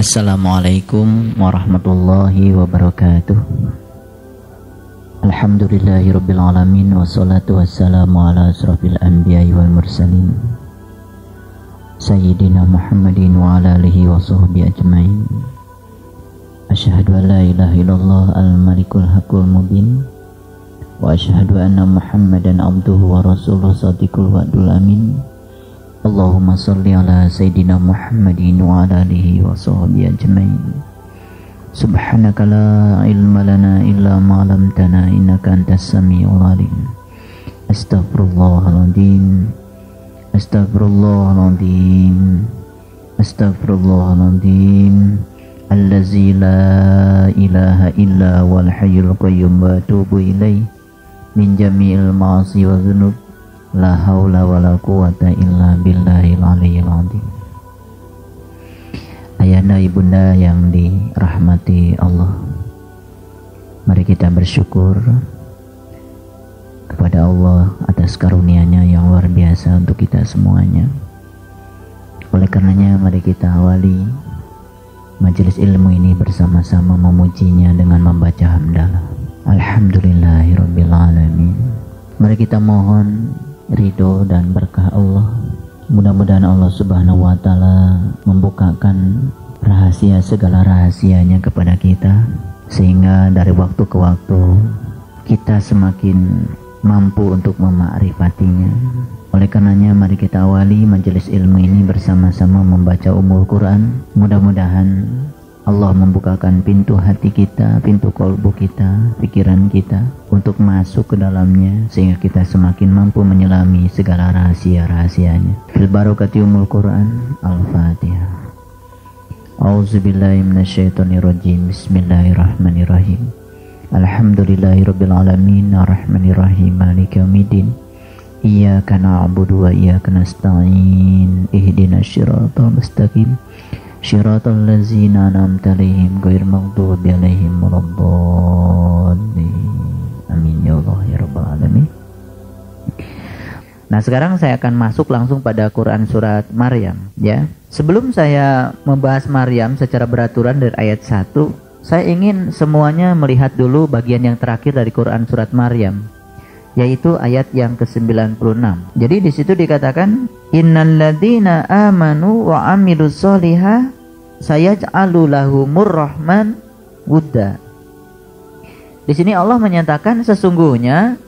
Assalamualaikum warahmatullahi wabarakatuh. Alhamdulillahirabbil alamin wassalatu wassalamu ala asrofil anbiya'i wal mursalin Sayyidina Muhammadin wa ala alihi wa sahbihi ajmain. Asyhadu an la ilaha illallah al-malikul haqqul mubin wa asyhadu anna Muhammadan abduhu wa rasuluhu shadiqul wa'dul amin. Allahumma salli ala Sayyidina Muhammadin wa ala alihi wa sahbihi ajmain. Subhanaka la ilma lana illa ma 'allamtana innaka antas samiul alim. Astaghfirullahaladzim. Astaghfirullahaladzim. Astaghfirullahaladzim. Allazi la ilaha illa wal hayyul qayyum wa atubu ilaih min jami'il ma'asi wa dzunub. La haula wa la quwata illa billahil aliyyil azim. Ayahanda ibunda yang dirahmati Allah, mari kita bersyukur kepada Allah atas karunia-Nya yang luar biasa untuk kita semuanya. Oleh karenanya mari kita awali majelis ilmu ini bersama-sama memujinya dengan membaca hamdalah. Alhamdulillahirabbil alamin. Mari kita mohon ridho dan berkah Allah. Mudah-mudahan Allah Subhanahu wa Ta'ala membukakan rahasia segala rahasianya kepada kita, sehingga dari waktu ke waktu kita semakin mampu untuk memakrifatinya. Oleh karenanya mari kita awali majelis ilmu ini bersama-sama membaca Ummul Quran. Mudah-mudahan Allah membukakan pintu hati kita, pintu kolbu kita, pikiran kita untuk masuk ke dalamnya, sehingga kita semakin mampu menyelami segala rahasia-rahasianya. Fil barakati Ummul Quran. Al-Fatihah. A'udzubillahi minasyaitonirrajim. Bismillahirrahmanirrahim. Alhamdulillahirabbil alamin arrahmanirrahim maliki yaumiddin. Iyyaka na'budu wa iyyaka nasta'in. Ihdinas siratal mustaqim. Syiratal ladzina an'amta 'alaihim ghairil maghdubi 'alaihim waladdallin. Amin ya Allah ya rabbal alamin. Nah, sekarang saya akan masuk langsung pada Quran surat Maryam, ya. Sebelum saya membahas Maryam secara beraturan dari ayat 1, saya ingin semuanya melihat dulu bagian yang terakhir dari Quran surat Maryam, yaitu ayat yang ke-96. Jadi di situ dikatakan innalladzina amanu wa amilus solihah sayaj'alu lahumur rahman wudda. Di sini Allah menyatakan sesungguhnya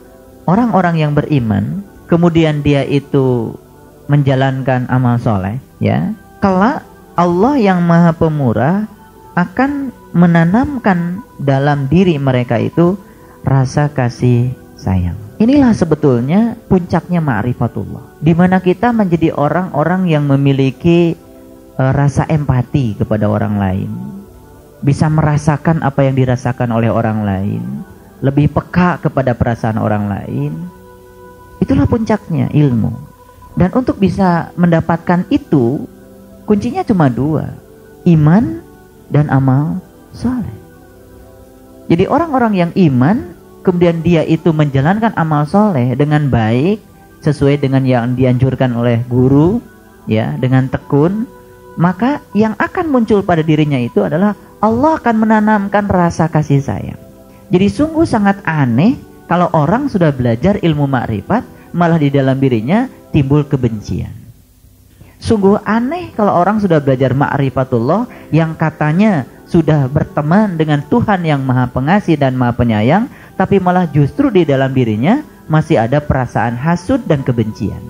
orang-orang yang beriman kemudian dia itu menjalankan amal soleh, ya, kelak Allah yang Maha Pemurah akan menanamkan dalam diri mereka itu rasa kasih sayang. Inilah sebetulnya puncaknya ma'rifatullah, di mana kita menjadi orang-orang yang memiliki rasa empati kepada orang lain, bisa merasakan apa yang dirasakan oleh orang lain, lebih peka kepada perasaan orang lain. Itulah puncaknya ilmu. Dan untuk bisa mendapatkan itu, kuncinya cuma dua: iman dan amal saleh. Jadi orang-orang yang iman kemudian dia itu menjalankan amal soleh dengan baik, sesuai dengan yang dianjurkan oleh guru, ya, dengan tekun, maka yang akan muncul pada dirinya itu adalah Allah akan menanamkan rasa kasih sayang. Jadi sungguh sangat aneh kalau orang sudah belajar ilmu makrifat, malah di dalam dirinya timbul kebencian. Sungguh aneh kalau orang sudah belajar ma'rifatullah yang katanya sudah berteman dengan Tuhan yang Maha Pengasih dan Maha Penyayang, tapi malah justru di dalam dirinya masih ada perasaan hasud dan kebencian.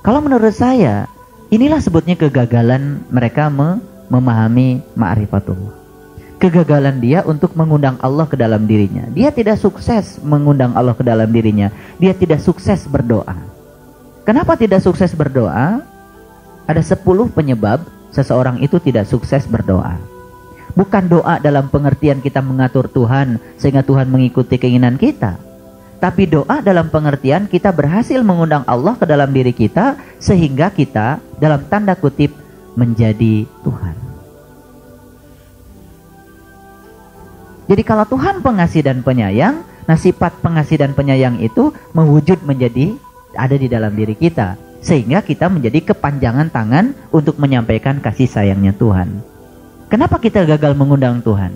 Kalau menurut saya, inilah sebutnya kegagalan mereka memahami ma'rifatullah. Kegagalan dia untuk mengundang Allah ke dalam dirinya. Dia tidak sukses mengundang Allah ke dalam dirinya. Dia tidak sukses berdoa. Kenapa tidak sukses berdoa? Ada 10 penyebab seseorang itu tidak sukses berdoa. Bukan doa dalam pengertian kita mengatur Tuhan sehingga Tuhan mengikuti keinginan kita, tapi doa dalam pengertian kita berhasil mengundang Allah ke dalam diri kita sehingga kita dalam tanda kutip menjadi Tuhan. Jadi kalau Tuhan pengasih dan penyayang, nah sifat pengasih dan penyayang itu mewujud menjadi ada di dalam diri kita, sehingga kita menjadi kepanjangan tangan untuk menyampaikan kasih sayangnya Tuhan. Kenapa kita gagal mengundang Tuhan?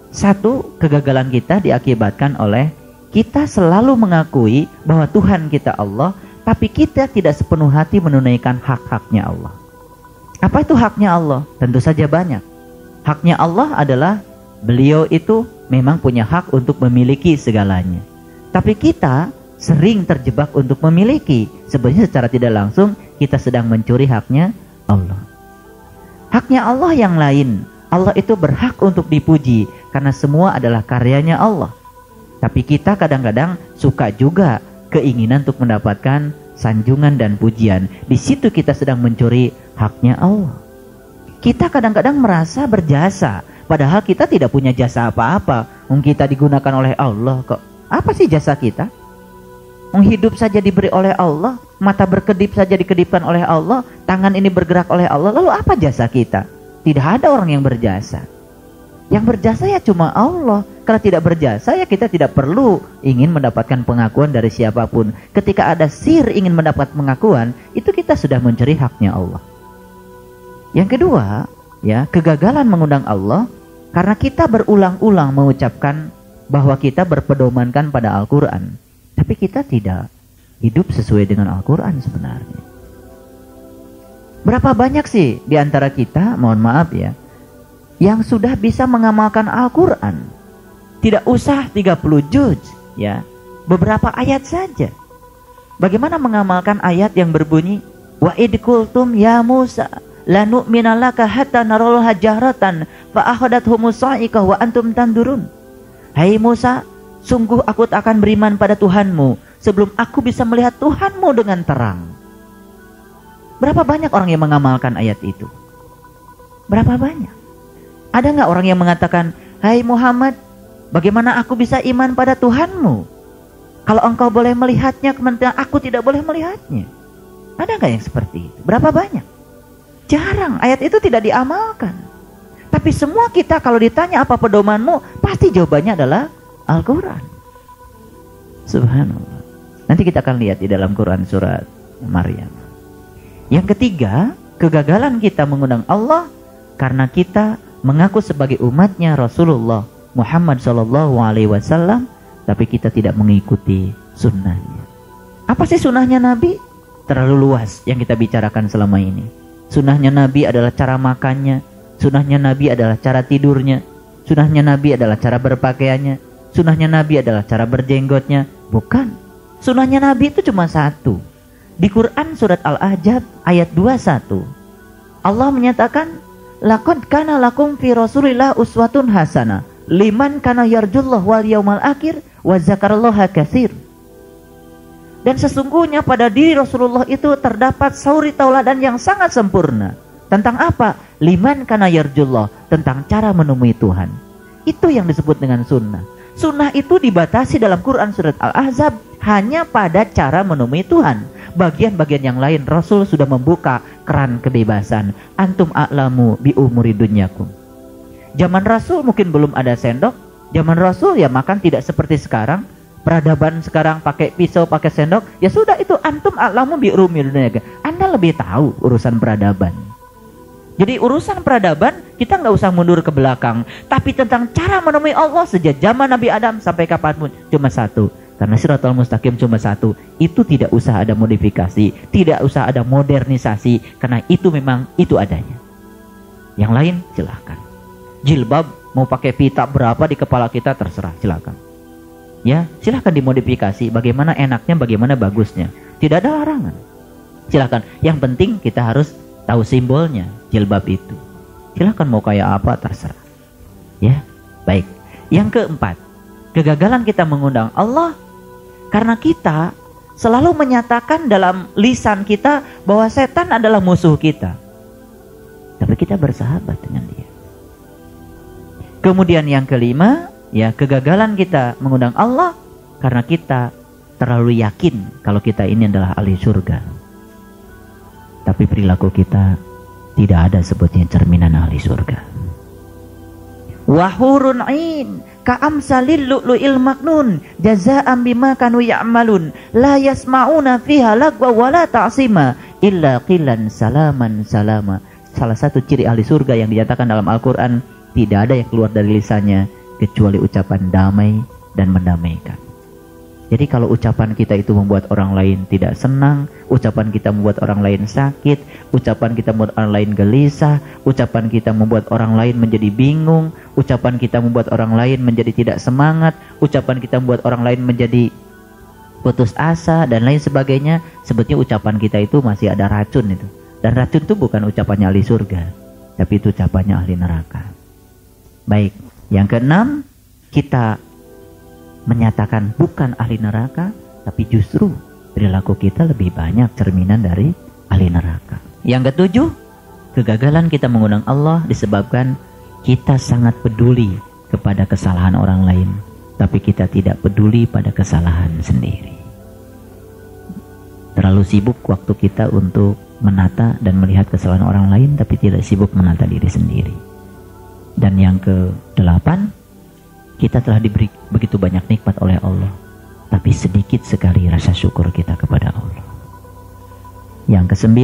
Satu, kegagalan kita diakibatkan oleh kita selalu mengakui bahwa Tuhan kita Allah, tapi kita tidak sepenuh hati menunaikan hak-haknya Allah. Apa itu haknya Allah? Tentu saja banyak. Haknya Allah adalah beliau itu memang punya hak untuk memiliki segalanya. Tapi kita sering terjebak untuk memiliki. Sebenarnya secara tidak langsung kita sedang mencuri haknya Allah. Haknya Allah yang lain. Allah itu berhak untuk dipuji karena semua adalah karyanya Allah. Tapi kita kadang-kadang suka juga keinginan untuk mendapatkan sanjungan dan pujian. Di situ kita sedang mencuri haknya Allah. Kita kadang-kadang merasa berjasa, padahal kita tidak punya jasa apa-apa. Kita digunakan oleh Allah kok. Apa sih jasa kita? Hidup saja diberi oleh Allah, mata berkedip saja dikedipkan oleh Allah, tangan ini bergerak oleh Allah. Lalu apa jasa kita? Tidak ada orang yang berjasa. Yang berjasa ya cuma Allah. Kalau tidak berjasa ya kita tidak perlu ingin mendapatkan pengakuan dari siapapun. Ketika ada sir ingin mendapat pengakuan, itu kita sudah mencuri haknya Allah. Yang kedua, ya, kegagalan mengundang Allah karena kita berulang-ulang mengucapkan bahwa kita berpedomankan pada Al-Quran, tapi kita tidak hidup sesuai dengan Al-Quran sebenarnya. Berapa banyak sih di antara kita, mohon maaf ya, yang sudah bisa mengamalkan Al-Quran? Tidak usah 30 juz, ya, beberapa ayat saja. Bagaimana mengamalkan ayat yang berbunyi wa id qultum ya Musa la nu'mina laka hatta narallaha jahratan fa akhadathum sa'iqah wa antum tandurun. Hai Musa, sungguh aku tak akan beriman pada Tuhanmu sebelum aku bisa melihat Tuhanmu dengan terang. Berapa banyak orang yang mengamalkan ayat itu? Berapa banyak? Ada nggak orang yang mengatakan, hai Muhammad, bagaimana aku bisa iman pada Tuhanmu kalau engkau boleh melihatnya, sementara aku tidak boleh melihatnya? Ada nggak yang seperti itu? Berapa banyak? Jarang, ayat itu tidak diamalkan. Tapi semua kita kalau ditanya apa pedomanmu, pasti jawabannya adalah Al-Quran. Subhanallah. Nanti kita akan lihat di dalam Quran surat Maryam. Yang ketiga, kegagalan kita mengundang Allah karena kita mengaku sebagai umatnya Rasulullah Muhammad SAW, tapi kita tidak mengikuti sunnahnya. Apa sih sunnahnya Nabi? Terlalu luas yang kita bicarakan selama ini. Sunnahnya Nabi adalah cara makannya, sunnahnya Nabi adalah cara tidurnya, sunnahnya Nabi adalah cara berpakaiannya, sunnahnya Nabi adalah cara berjenggotnya. Bukan. Sunnahnya Nabi itu cuma satu. Di Quran surat Al-Ahzab ayat 21, Allah menyatakan, laqad kana lakum fi Rasulillah uswatun hasanah liman kana yarjullah wal yaumal akhir wa zakarallaha katsir. Dan sesungguhnya pada diri Rasulullah itu terdapat suri tauladan yang sangat sempurna. Tentang apa? Liman kana yarjullah, tentang cara menemui Tuhan. Itu yang disebut dengan sunnah. Sunnah itu dibatasi dalam Quran surat Al-Ahzab hanya pada cara menemui Tuhan. Bagian-bagian yang lain Rasul sudah membuka keran kebebasan. Antum a'lamu bi umuri dunyakum. Zaman Rasul mungkin belum ada sendok. Zaman Rasul ya makan tidak seperti sekarang. Peradaban sekarang pakai pisau, pakai sendok, ya sudah, itu antum a'lamu bi umuri dunyakum. Anda lebih tahu urusan peradaban. Jadi urusan peradaban kita nggak usah mundur ke belakang. Tapi tentang cara menemui Allah sejak zaman Nabi Adam sampai kapanpun cuma satu. Karena Shiratal Mustaqim cuma satu. Itu tidak usah ada modifikasi, tidak usah ada modernisasi, karena itu memang itu adanya. Yang lain silahkan. Jilbab mau pakai pita berapa di kepala kita terserah, silahkan. Ya, silahkan dimodifikasi bagaimana enaknya, bagaimana bagusnya. Tidak ada larangan. Silahkan. Yang penting kita harus tahu simbolnya jilbab itu. Silahkan mau kayak apa terserah. Ya, baik. Yang keempat, kegagalan kita mengundang Allah karena kita selalu menyatakan dalam lisan kita bahwa setan adalah musuh kita. Tapi kita bersahabat dengan dia. Kemudian yang kelima, ya, kegagalan kita mengundang Allah karena kita terlalu yakin kalau kita ini adalah ahli surga. Tapi perilaku kita tidak ada sebutnya cerminan ahli surga. Wahurun ain ka'amsalil lu'lu'il maknun jazaa'an bima kanu ya'malun la yasma'una fiha lagwa wala ta'sima illa qilan salaman salama. salah satu ciri ahli surga yang dinyatakan dalam Al-Quran, tidak ada yang keluar dari lisannya kecuali ucapan damai dan mendamaikan. Jadi kalau ucapan kita itu membuat orang lain tidak senang, ucapan kita membuat orang lain sakit, ucapan kita membuat orang lain gelisah, ucapan kita membuat orang lain menjadi bingung, ucapan kita membuat orang lain menjadi tidak semangat, ucapan kita membuat orang lain menjadi putus asa dan lain sebagainya, sebetulnya ucapan kita itu masih ada racun itu. Dan racun itu bukan ucapannya ahli surga, tapi itu ucapannya ahli neraka. Baik, yang keenam, kita menyatakan bukan ahli neraka, tapi justru perilaku kita lebih banyak cerminan dari ahli neraka. Yang ketujuh, kegagalan kita mengundang Allah disebabkan kita sangat peduli kepada kesalahan orang lain, tapi kita tidak peduli pada kesalahan sendiri. Terlalu sibuk waktu kita untuk menata dan melihat kesalahan orang lain, tapi tidak sibuk menata diri sendiri. Dan yang ke-8, kita telah diberi begitu banyak nikmat oleh Allah, tapi sedikit sekali rasa syukur kita kepada Allah. Yang ke-9,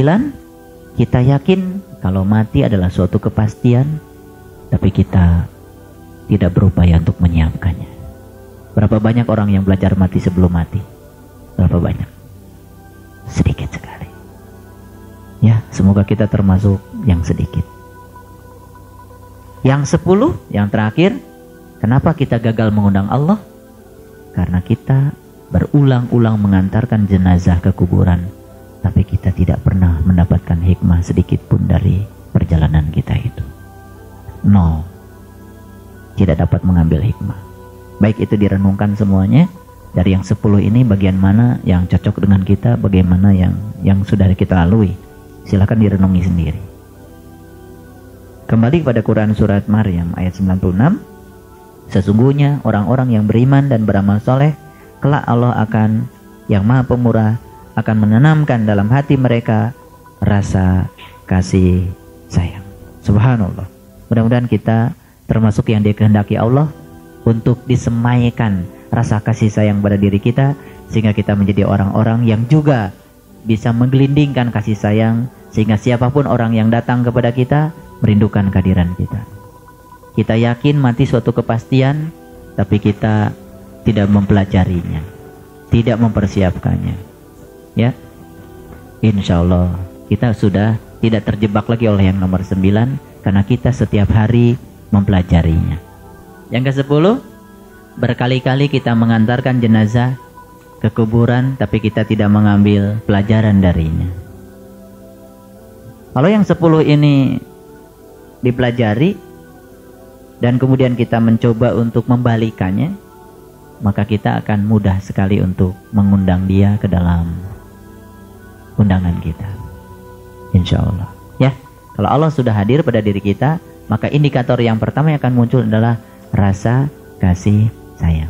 kita yakin kalau mati adalah suatu kepastian, tapi kita tidak berupaya untuk menyiapkannya. Berapa banyak orang yang belajar mati sebelum mati? Berapa banyak? Sedikit sekali. Ya, semoga kita termasuk yang sedikit. Yang 10, yang terakhir, kenapa kita gagal mengundang Allah? Karena kita berulang-ulang mengantarkan jenazah ke kuburan, tapi kita tidak pernah mendapatkan hikmah sedikit pun dari perjalanan kita itu. No, tidak dapat mengambil hikmah. Baik itu direnungkan semuanya. Dari yang 10 ini bagian mana yang cocok dengan kita, bagaimana yang sudah kita lalui. Silakan direnungi sendiri. Kembali kepada Quran surat Maryam ayat 96. Sesungguhnya orang-orang yang beriman dan beramal soleh, kelak Allah akan, yang maha pemurah, akan menanamkan dalam hati mereka rasa kasih sayang. Subhanallah. Mudah-mudahan kita termasuk yang dikehendaki Allah untuk disemaikan rasa kasih sayang pada diri kita, sehingga kita menjadi orang-orang yang juga bisa menggelindingkan kasih sayang, sehingga siapapun orang yang datang kepada kita merindukan kehadiran kita. Kita yakin mati suatu kepastian, tapi kita tidak mempelajarinya, tidak mempersiapkannya. Ya, insya Allah kita sudah tidak terjebak lagi oleh yang nomor 9, karena kita setiap hari mempelajarinya. Yang ke-10, berkali-kali kita mengantarkan jenazah ke kuburan, tapi kita tidak mengambil pelajaran darinya. Kalau yang 10 ini dipelajari, dan kemudian kita mencoba untuk membalikannya, maka kita akan mudah sekali untuk mengundang dia ke dalam undangan kita. Insya Allah. Ya, kalau Allah sudah hadir pada diri kita, maka indikator yang pertama yang akan muncul adalah rasa kasih sayang.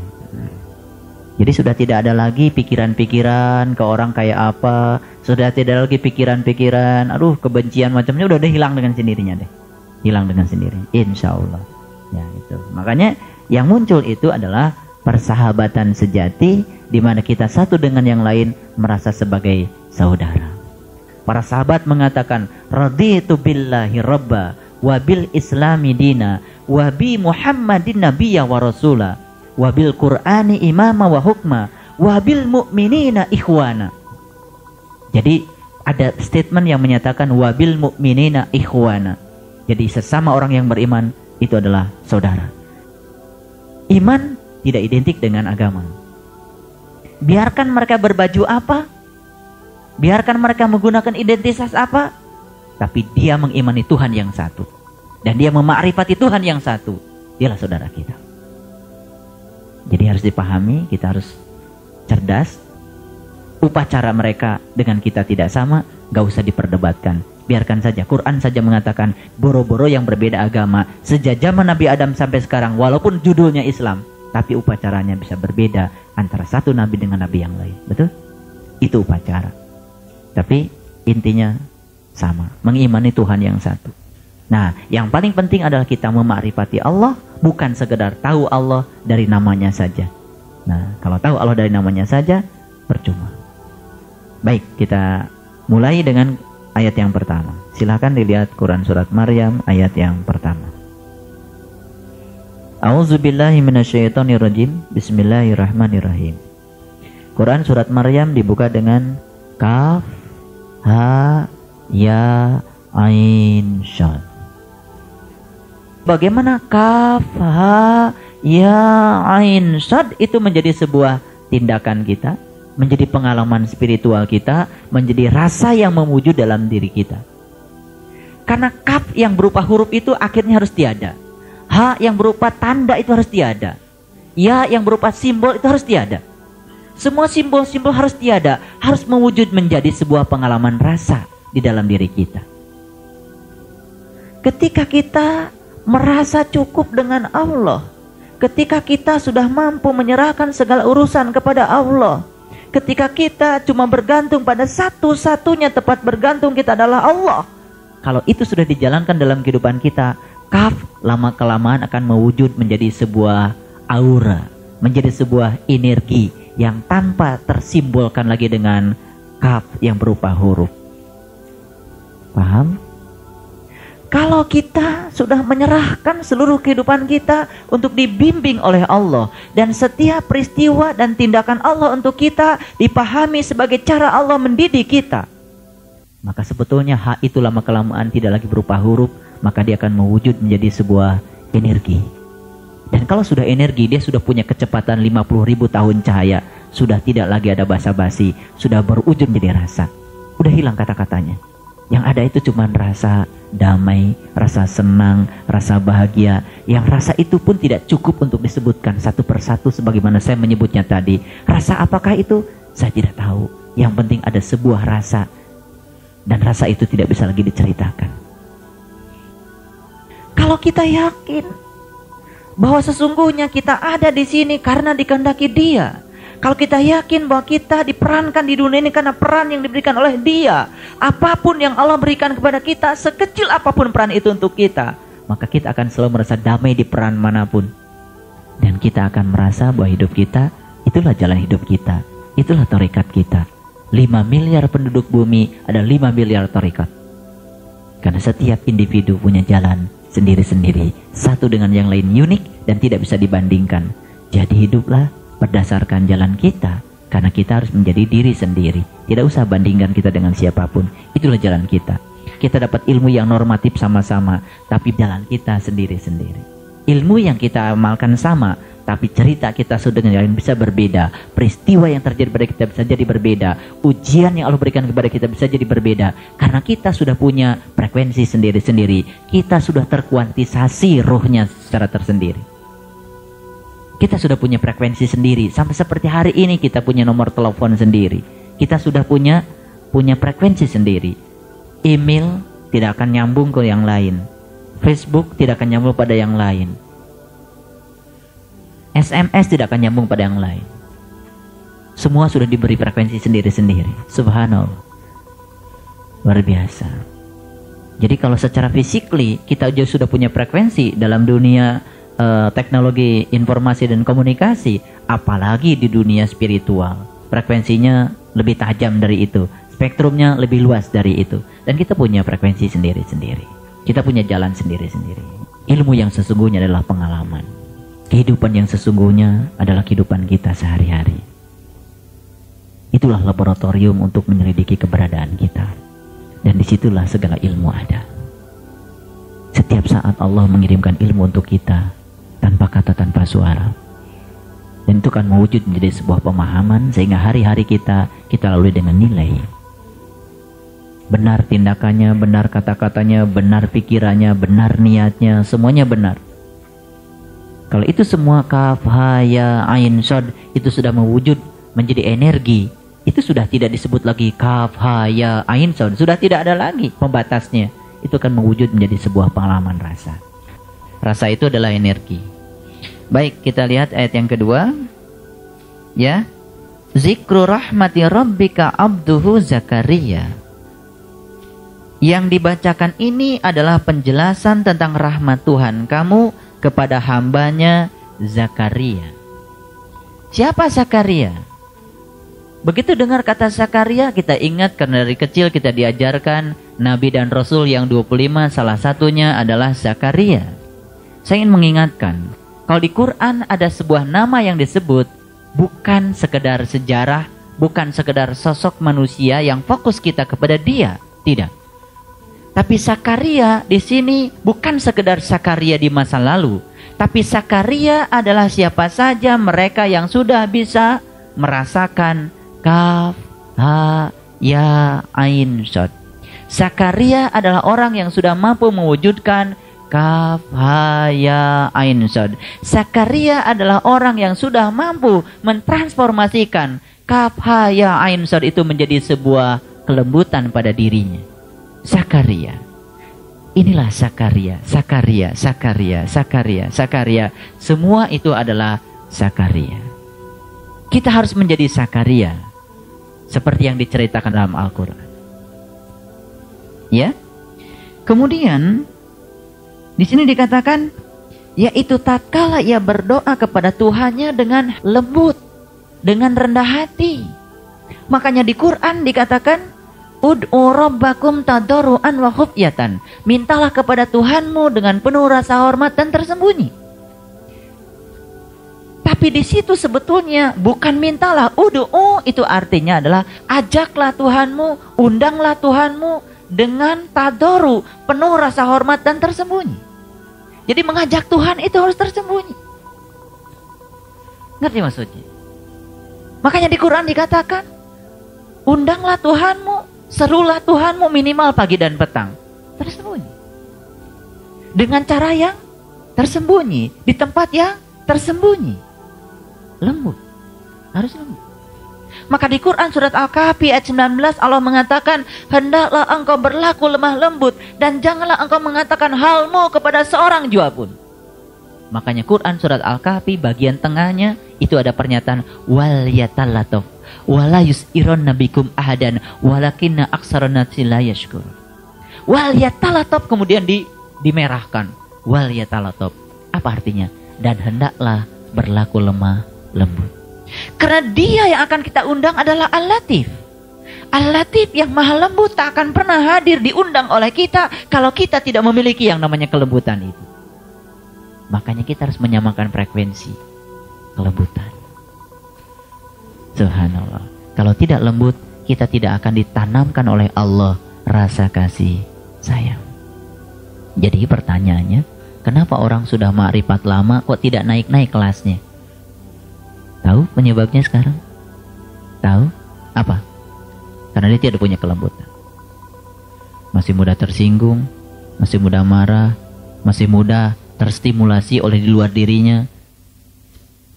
Jadi sudah tidak ada lagi pikiran-pikiran ke orang kayak apa, sudah tidak lagi pikiran-pikiran, aduh kebencian macamnya udah hilang dengan sendirinya deh. Hilang dengan sendiri, insya Allah. Ya, itu. Makanya yang muncul itu adalah persahabatan sejati, di mana kita satu dengan yang lain merasa sebagai saudara. Para sahabat mengatakan, raditu billahi rabba wa bil islami dina wa bi muhammadin nabiyya wa rasula wa bil qur'ani imama wa hukma wa bil mu'minina ikhwana. Jadi ada statement yang menyatakan wa bil mu'minina ikhwana. Jadi sesama orang yang beriman itu adalah saudara. Iman tidak identik dengan agama. Biarkan mereka berbaju apa, biarkan mereka menggunakan identitas apa, tapi dia mengimani Tuhan yang satu, dan dia memakrifati Tuhan yang satu. Dialah saudara kita. Jadi harus dipahami, kita harus cerdas. Upacara mereka dengan kita tidak sama, gak usah diperdebatkan. Biarkan saja, Quran saja mengatakan boro-boro yang berbeda agama sejak zaman Nabi Adam sampai sekarang, walaupun judulnya Islam, tapi upacaranya bisa berbeda antara satu nabi dengan nabi yang lain. Betul? Itu upacara. Tapi intinya sama, mengimani Tuhan yang satu. Nah, yang paling penting adalah kita memakrifati Allah, bukan sekedar tahu Allah dari namanya saja. Nah, kalau tahu Allah dari namanya saja, percuma. Baik, kita mulai dengan ayat yang pertama. Silakan dilihat Quran surat Maryam ayat yang pertama. A'udzubillahi minasyaitonirrajim. Bismillahirrahmanirrahim. Quran surat Maryam dibuka dengan Kaf Ha Ya Ain Shad. Bagaimana Kaf Ha Ya Ain Shad itu menjadi sebuah tindakan kita, menjadi pengalaman spiritual kita, menjadi rasa yang mewujud dalam diri kita. Karena kaf yang berupa huruf itu akhirnya harus tiada. Ha yang berupa tanda itu harus tiada. Ya yang berupa simbol itu harus tiada. Semua simbol-simbol harus tiada, harus mewujud menjadi sebuah pengalaman rasa di dalam diri kita. Ketika kita merasa cukup dengan Allah, ketika kita sudah mampu menyerahkan segala urusan kepada Allah, ketika kita cuma bergantung pada satu-satunya tempat bergantung kita adalah Allah, kalau itu sudah dijalankan dalam kehidupan kita, kaf lama-kelamaan akan mewujud menjadi sebuah aura, menjadi sebuah energi yang tanpa tersimbolkan lagi dengan kaf yang berupa huruf. Paham? Kalau kita sudah menyerahkan seluruh kehidupan kita untuk dibimbing oleh Allah, dan setiap peristiwa dan tindakan Allah untuk kita dipahami sebagai cara Allah mendidik kita, maka sebetulnya hak itu lama-kelamaan tidak lagi berupa huruf, maka dia akan mewujud menjadi sebuah energi. Dan kalau sudah energi, dia sudah punya kecepatan 50.000 tahun cahaya, sudah tidak lagi ada basa-basi, sudah berujung menjadi rasa. Udah hilang kata-katanya. Yang ada itu cuma rasa damai, rasa senang, rasa bahagia. Yang rasa itu pun tidak cukup untuk disebutkan satu persatu sebagaimana saya menyebutnya tadi. Rasa apakah itu? Saya tidak tahu. Yang penting ada sebuah rasa, dan rasa itu tidak bisa lagi diceritakan. Kalau kita yakin bahwa sesungguhnya kita ada di sini karena dikehendaki Dia, kalau kita yakin bahwa kita diperankan di dunia ini karena peran yang diberikan oleh Dia, apapun yang Allah berikan kepada kita, sekecil apapun peran itu untuk kita, maka kita akan selalu merasa damai di peran manapun. Dan kita akan merasa bahwa hidup kita, itulah jalan hidup kita, itulah tarekat kita. 5 miliar penduduk bumi, ada 5 miliar tarekat. Karena setiap individu punya jalan sendiri-sendiri, satu dengan yang lain unik dan tidak bisa dibandingkan. Jadi hiduplah berdasarkan jalan kita, karena kita harus menjadi diri sendiri. Tidak usah bandingkan kita dengan siapapun. Itulah jalan kita. Kita dapat ilmu yang normatif sama-sama, tapi jalan kita sendiri-sendiri. Ilmu yang kita amalkan sama, tapi cerita kita sudah dengan yang lain bisa berbeda. Peristiwa yang terjadi pada kita bisa jadi berbeda. Ujian yang Allah berikan kepada kita bisa jadi berbeda. Karena kita sudah punya frekuensi sendiri-sendiri. Kita sudah terkuantisasi ruhnya secara tersendiri. Kita sudah punya frekuensi sendiri. Sampai seperti hari ini kita punya nomor telepon sendiri. Kita sudah punya frekuensi sendiri. Email tidak akan nyambung ke yang lain. Facebook tidak akan nyambung pada yang lain. SMS tidak akan nyambung pada yang lain. Semua sudah diberi frekuensi sendiri-sendiri. Subhanallah. Luar biasa. Jadi kalau secara physically kita sudah punya frekuensi dalam dunia teknologi informasi dan komunikasi, apalagi di dunia spiritual, frekuensinya lebih tajam dari itu, spektrumnya lebih luas dari itu, dan kita punya frekuensi sendiri-sendiri, kita punya jalan sendiri-sendiri. Ilmu yang sesungguhnya adalah pengalaman. Kehidupan yang sesungguhnya adalah kehidupan kita sehari-hari. Itulah laboratorium untuk menyelidiki keberadaan kita, dan disitulah segala ilmu ada. Setiap saat Allah mengirimkan ilmu untuk kita, tanpa kata, tanpa suara. Dan itu kan mewujud menjadi sebuah pemahaman, sehingga hari-hari kita lalui dengan nilai. Benar tindakannya, benar kata-katanya, benar pikirannya, benar niatnya, semuanya benar. Kalau itu semua kaf, ha, ya, ain, shad, itu sudah mewujud menjadi energi, itu sudah tidak disebut lagi kaf, ha, ya, ain, shad, sudah tidak ada lagi pembatasnya. Itu akan mewujud menjadi sebuah pengalaman rasa. Rasa itu adalah energi. Baik, kita lihat ayat yang kedua. Ya. Zikru rahmati rabbika abduhu Zakaria. Yang dibacakan ini adalah penjelasan tentang rahmat Tuhan kamu kepada hambanya Zakaria. Siapa Zakaria? Begitu dengar kata Zakaria, kita ingat karena dari kecil kita diajarkan Nabi dan Rasul yang 25 salah satunya adalah Zakaria. Saya ingin mengingatkan, kalau di Quran ada sebuah nama yang disebut, bukan sekedar sejarah, bukan sekedar sosok manusia yang fokus kita kepada dia, tidak. Tapi Zakaria di sini bukan sekedar Zakaria di masa lalu, tapi Zakaria adalah siapa saja mereka yang sudah bisa merasakan kaf, ha, ya, ain, shad. Zakaria adalah orang yang sudah mampu mewujudkan kaf, ha, ya, ain, shad. Zakaria adalah orang yang sudah mampu mentransformasikan kaf, ha, ya, ain, shad itu menjadi sebuah kelembutan pada dirinya. Zakaria. Inilah Zakaria, Zakaria, Zakaria, Zakaria, Zakaria. Semua itu adalah Zakaria. Kita harus menjadi Zakaria seperti yang diceritakan dalam Al-Quran. Ya. Kemudian di sini dikatakan, yaitu tatkala ia berdoa kepada Tuhannya dengan lembut, dengan rendah hati. Makanya di Quran dikatakan, ud'u rabbakum tadarruan wa khufyatan. Mintalah kepada Tuhanmu dengan penuh rasa hormat dan tersembunyi. Tapi di situ sebetulnya bukan mintalah, ud'u itu artinya adalah ajaklah Tuhanmu, undanglah Tuhanmu dengan tadarru, penuh rasa hormat dan tersembunyi. Jadi mengajak Tuhan itu harus tersembunyi. Ngerti maksudnya? Makanya di Quran dikatakan, undanglah Tuhanmu, serulah Tuhanmu minimal pagi dan petang. Tersembunyi. Dengan cara yang tersembunyi. Di tempat yang tersembunyi. Lembut. Harus lembut. Maka di Quran surat Al-Kahfi ayat 19 Allah mengatakan, hendaklah engkau berlaku lemah lembut dan janganlah engkau mengatakan halmu kepada seorang jua pun. Makanya Quran surat Al-Kahfi bagian tengahnya itu ada pernyataan wal yatalataf wala yus'irun nabikum ahadan walakinna aksarun nasi la yashkur. Wal yatalataf kemudian dimerahkan. Wal yatalataf. Apa artinya? Dan hendaklah berlaku lemah lembut. Karena dia yang akan kita undang adalah Al-Latif. Al-Latif yang maha lembut tak akan pernah hadir diundang oleh kita kalau kita tidak memiliki yang namanya kelembutan itu. Makanya kita harus menyamakan frekuensi kelembutan. Subhanallah. Kalau tidak lembut, kita tidak akan ditanamkan oleh Allah rasa kasih sayang. Jadi pertanyaannya, kenapa orang sudah ma'rifat lama kok tidak naik-naik kelasnya? Tahu penyebabnya sekarang? Tahu? Apa? Karena dia tidak punya kelembutan. Masih mudah tersinggung, masih mudah marah, masih mudah terstimulasi oleh di luar dirinya.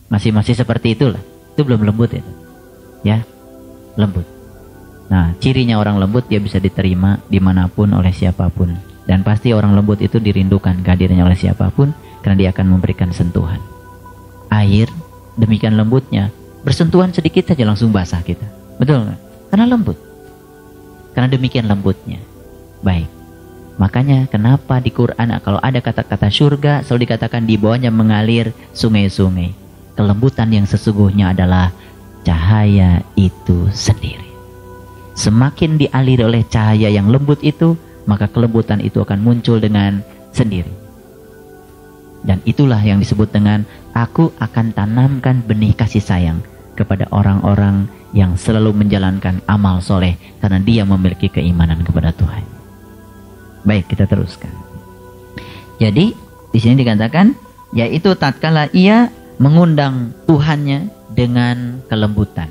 Masih seperti itulah. Itu belum lembut itu. Ya, lembut. Nah, cirinya orang lembut dia bisa diterima dimanapun oleh siapapun. Dan pasti orang lembut itu dirindukan kehadirannya oleh siapapun karena dia akan memberikan sentuhan. Air, demikian lembutnya, bersentuhan sedikit saja langsung basah kita. Betul nggak? Karena lembut. Karena demikian lembutnya. Baik. Makanya kenapa di Quran kalau ada kata-kata surga selalu dikatakan di bawahnya mengalir sungai-sungai. Kelembutan yang sesungguhnya adalah cahaya itu sendiri. Semakin dialiri oleh cahaya yang lembut itu, maka kelembutan itu akan muncul dengan sendiri. Dan itulah yang disebut dengan aku akan tanamkan benih kasih sayang kepada orang-orang yang selalu menjalankan amal soleh karena dia memiliki keimanan kepada Tuhan. Baik, kita teruskan. Jadi di sini dikatakan, yaitu tatkala ia mengundang Tuhannya dengan kelembutan.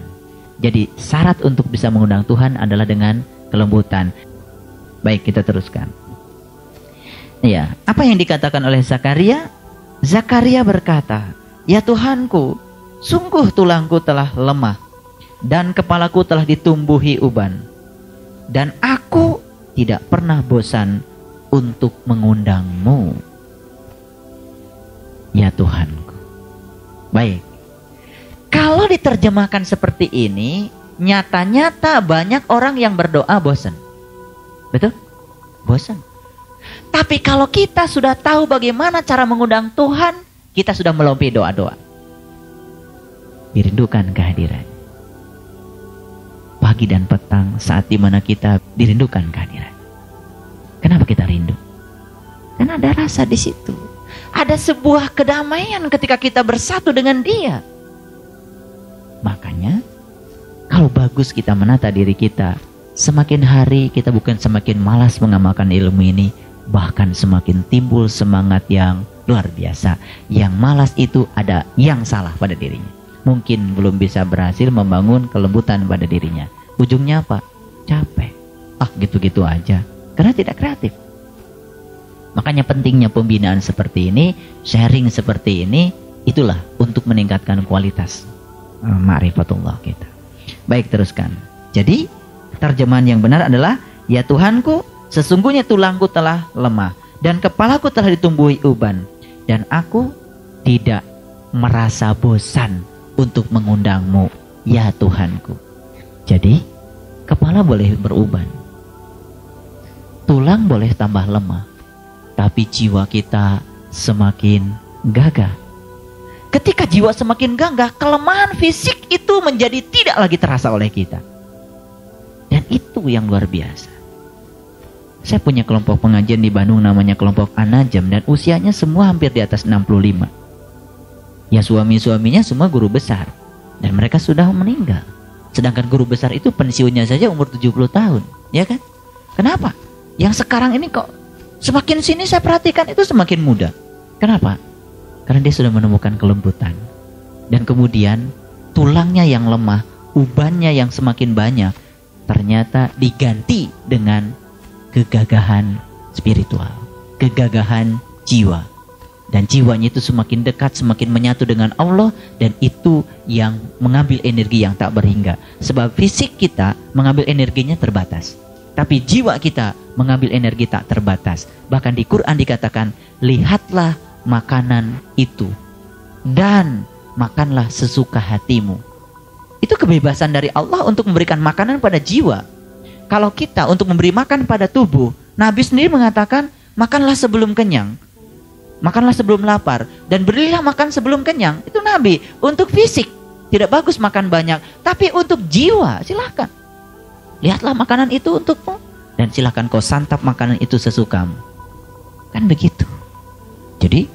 Jadi syarat untuk bisa mengundang Tuhan adalah dengan kelembutan. Baik, kita teruskan. Ya, apa yang dikatakan oleh Zakaria? Zakaria berkata, ya Tuhanku, sungguh tulangku telah lemah dan kepalaku telah ditumbuhi uban. Dan aku tidak pernah bosan untuk mengundang-Mu, ya Tuhanku. Baik. Kalau diterjemahkan seperti ini, nyata-nyata banyak orang yang berdoa bosan. Betul? Bosan. Tapi kalau kita sudah tahu bagaimana cara mengundang Tuhan, kita sudah melampaui doa-doa. Dirindukan kehadiran. Pagi dan petang saat dimana kita dirindukan kehadiran. Kenapa kita rindu? Karena ada rasa di situ. Ada sebuah kedamaian ketika kita bersatu dengan Dia. Makanya, kalau bagus kita menata diri kita, semakin hari kita bukan semakin malas mengamalkan ilmu ini, bahkan semakin timbul semangat yang luar biasa. Yang malas itu ada yang salah pada dirinya. Mungkin belum bisa berhasil membangun kelembutan pada dirinya. Ujungnya apa? Capek. Gitu-gitu aja. Karena tidak kreatif. Makanya pentingnya pembinaan seperti ini, sharing seperti ini, itulah untuk meningkatkan kualitas ma'rifatullah kita. Baik, teruskan. Jadi, terjemahan yang benar adalah, ya Tuhanku, sesungguhnya tulangku telah lemah, dan kepalaku telah ditumbuhi uban, dan aku tidak merasa bosan untuk mengundangmu, ya Tuhanku. Jadi, kepala boleh beruban, tulang boleh tambah lemah, tapi jiwa kita semakin gagah. Ketika jiwa semakin gagah, kelemahan fisik itu menjadi tidak lagi terasa oleh kita. Dan itu yang luar biasa. Saya punya kelompok pengajian di Bandung namanya kelompok An-Najm, dan usianya semua hampir di atas 65. Ya, suami-suaminya semua guru besar, dan mereka sudah meninggal. Sedangkan guru besar itu pensiunnya saja umur 70 tahun, ya kan? Kenapa? Yang sekarang ini kok semakin sini saya perhatikan itu semakin muda. Kenapa? Karena dia sudah menemukan kelembutan. Dan kemudian tulangnya yang lemah, ubannya yang semakin banyak, ternyata diganti dengan kegagahan spiritual, kegagahan jiwa. Dan jiwanya itu semakin dekat, semakin menyatu dengan Allah, dan itu yang mengambil energi yang tak berhingga. Sebab fisik kita mengambil energinya terbatas, tapi jiwa kita mengambil energi tak terbatas. Bahkan di Quran dikatakan, lihatlah makanan itu dan makanlah sesuka hatimu. Itu kebebasan dari Allah untuk memberikan makanan pada jiwa. Kalau kita untuk memberi makan pada tubuh, Nabi sendiri mengatakan, makanlah sebelum kenyang, makanlah sebelum lapar, dan berilah makan sebelum kenyang. Itu Nabi. Untuk fisik tidak bagus makan banyak, tapi untuk jiwa silahkan. Lihatlah makanan itu untukmu, dan silahkan kau santap makanan itu sesukamu. Kan begitu. Jadi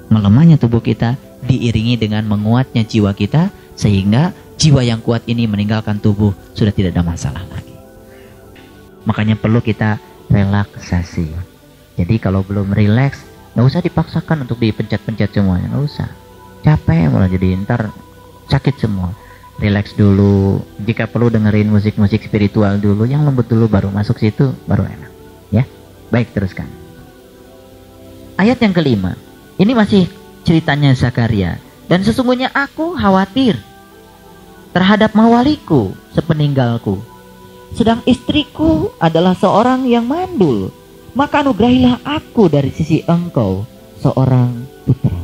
melemahnya tubuh kita diiringi dengan menguatnya jiwa kita, sehingga jiwa yang kuat ini meninggalkan tubuh sudah tidak ada masalah lagi. Makanya perlu kita relaksasi. Jadi kalau belum rileks, nggak usah dipaksakan untuk dipencet-pencet semuanya, nggak usah. Capek malah jadi ntar sakit semua. Rileks dulu. Jika perlu dengerin musik-musik spiritual dulu, yang lembut dulu, baru masuk situ, baru enak. Ya, baik, teruskan. Ayat yang kelima. Ini masih ceritanya Zakaria. Dan sesungguhnya aku khawatir terhadap mawaliku sepeninggalku, sedang istriku adalah seorang yang mandul. Maka anugerahilah aku dari sisi engkau seorang putra.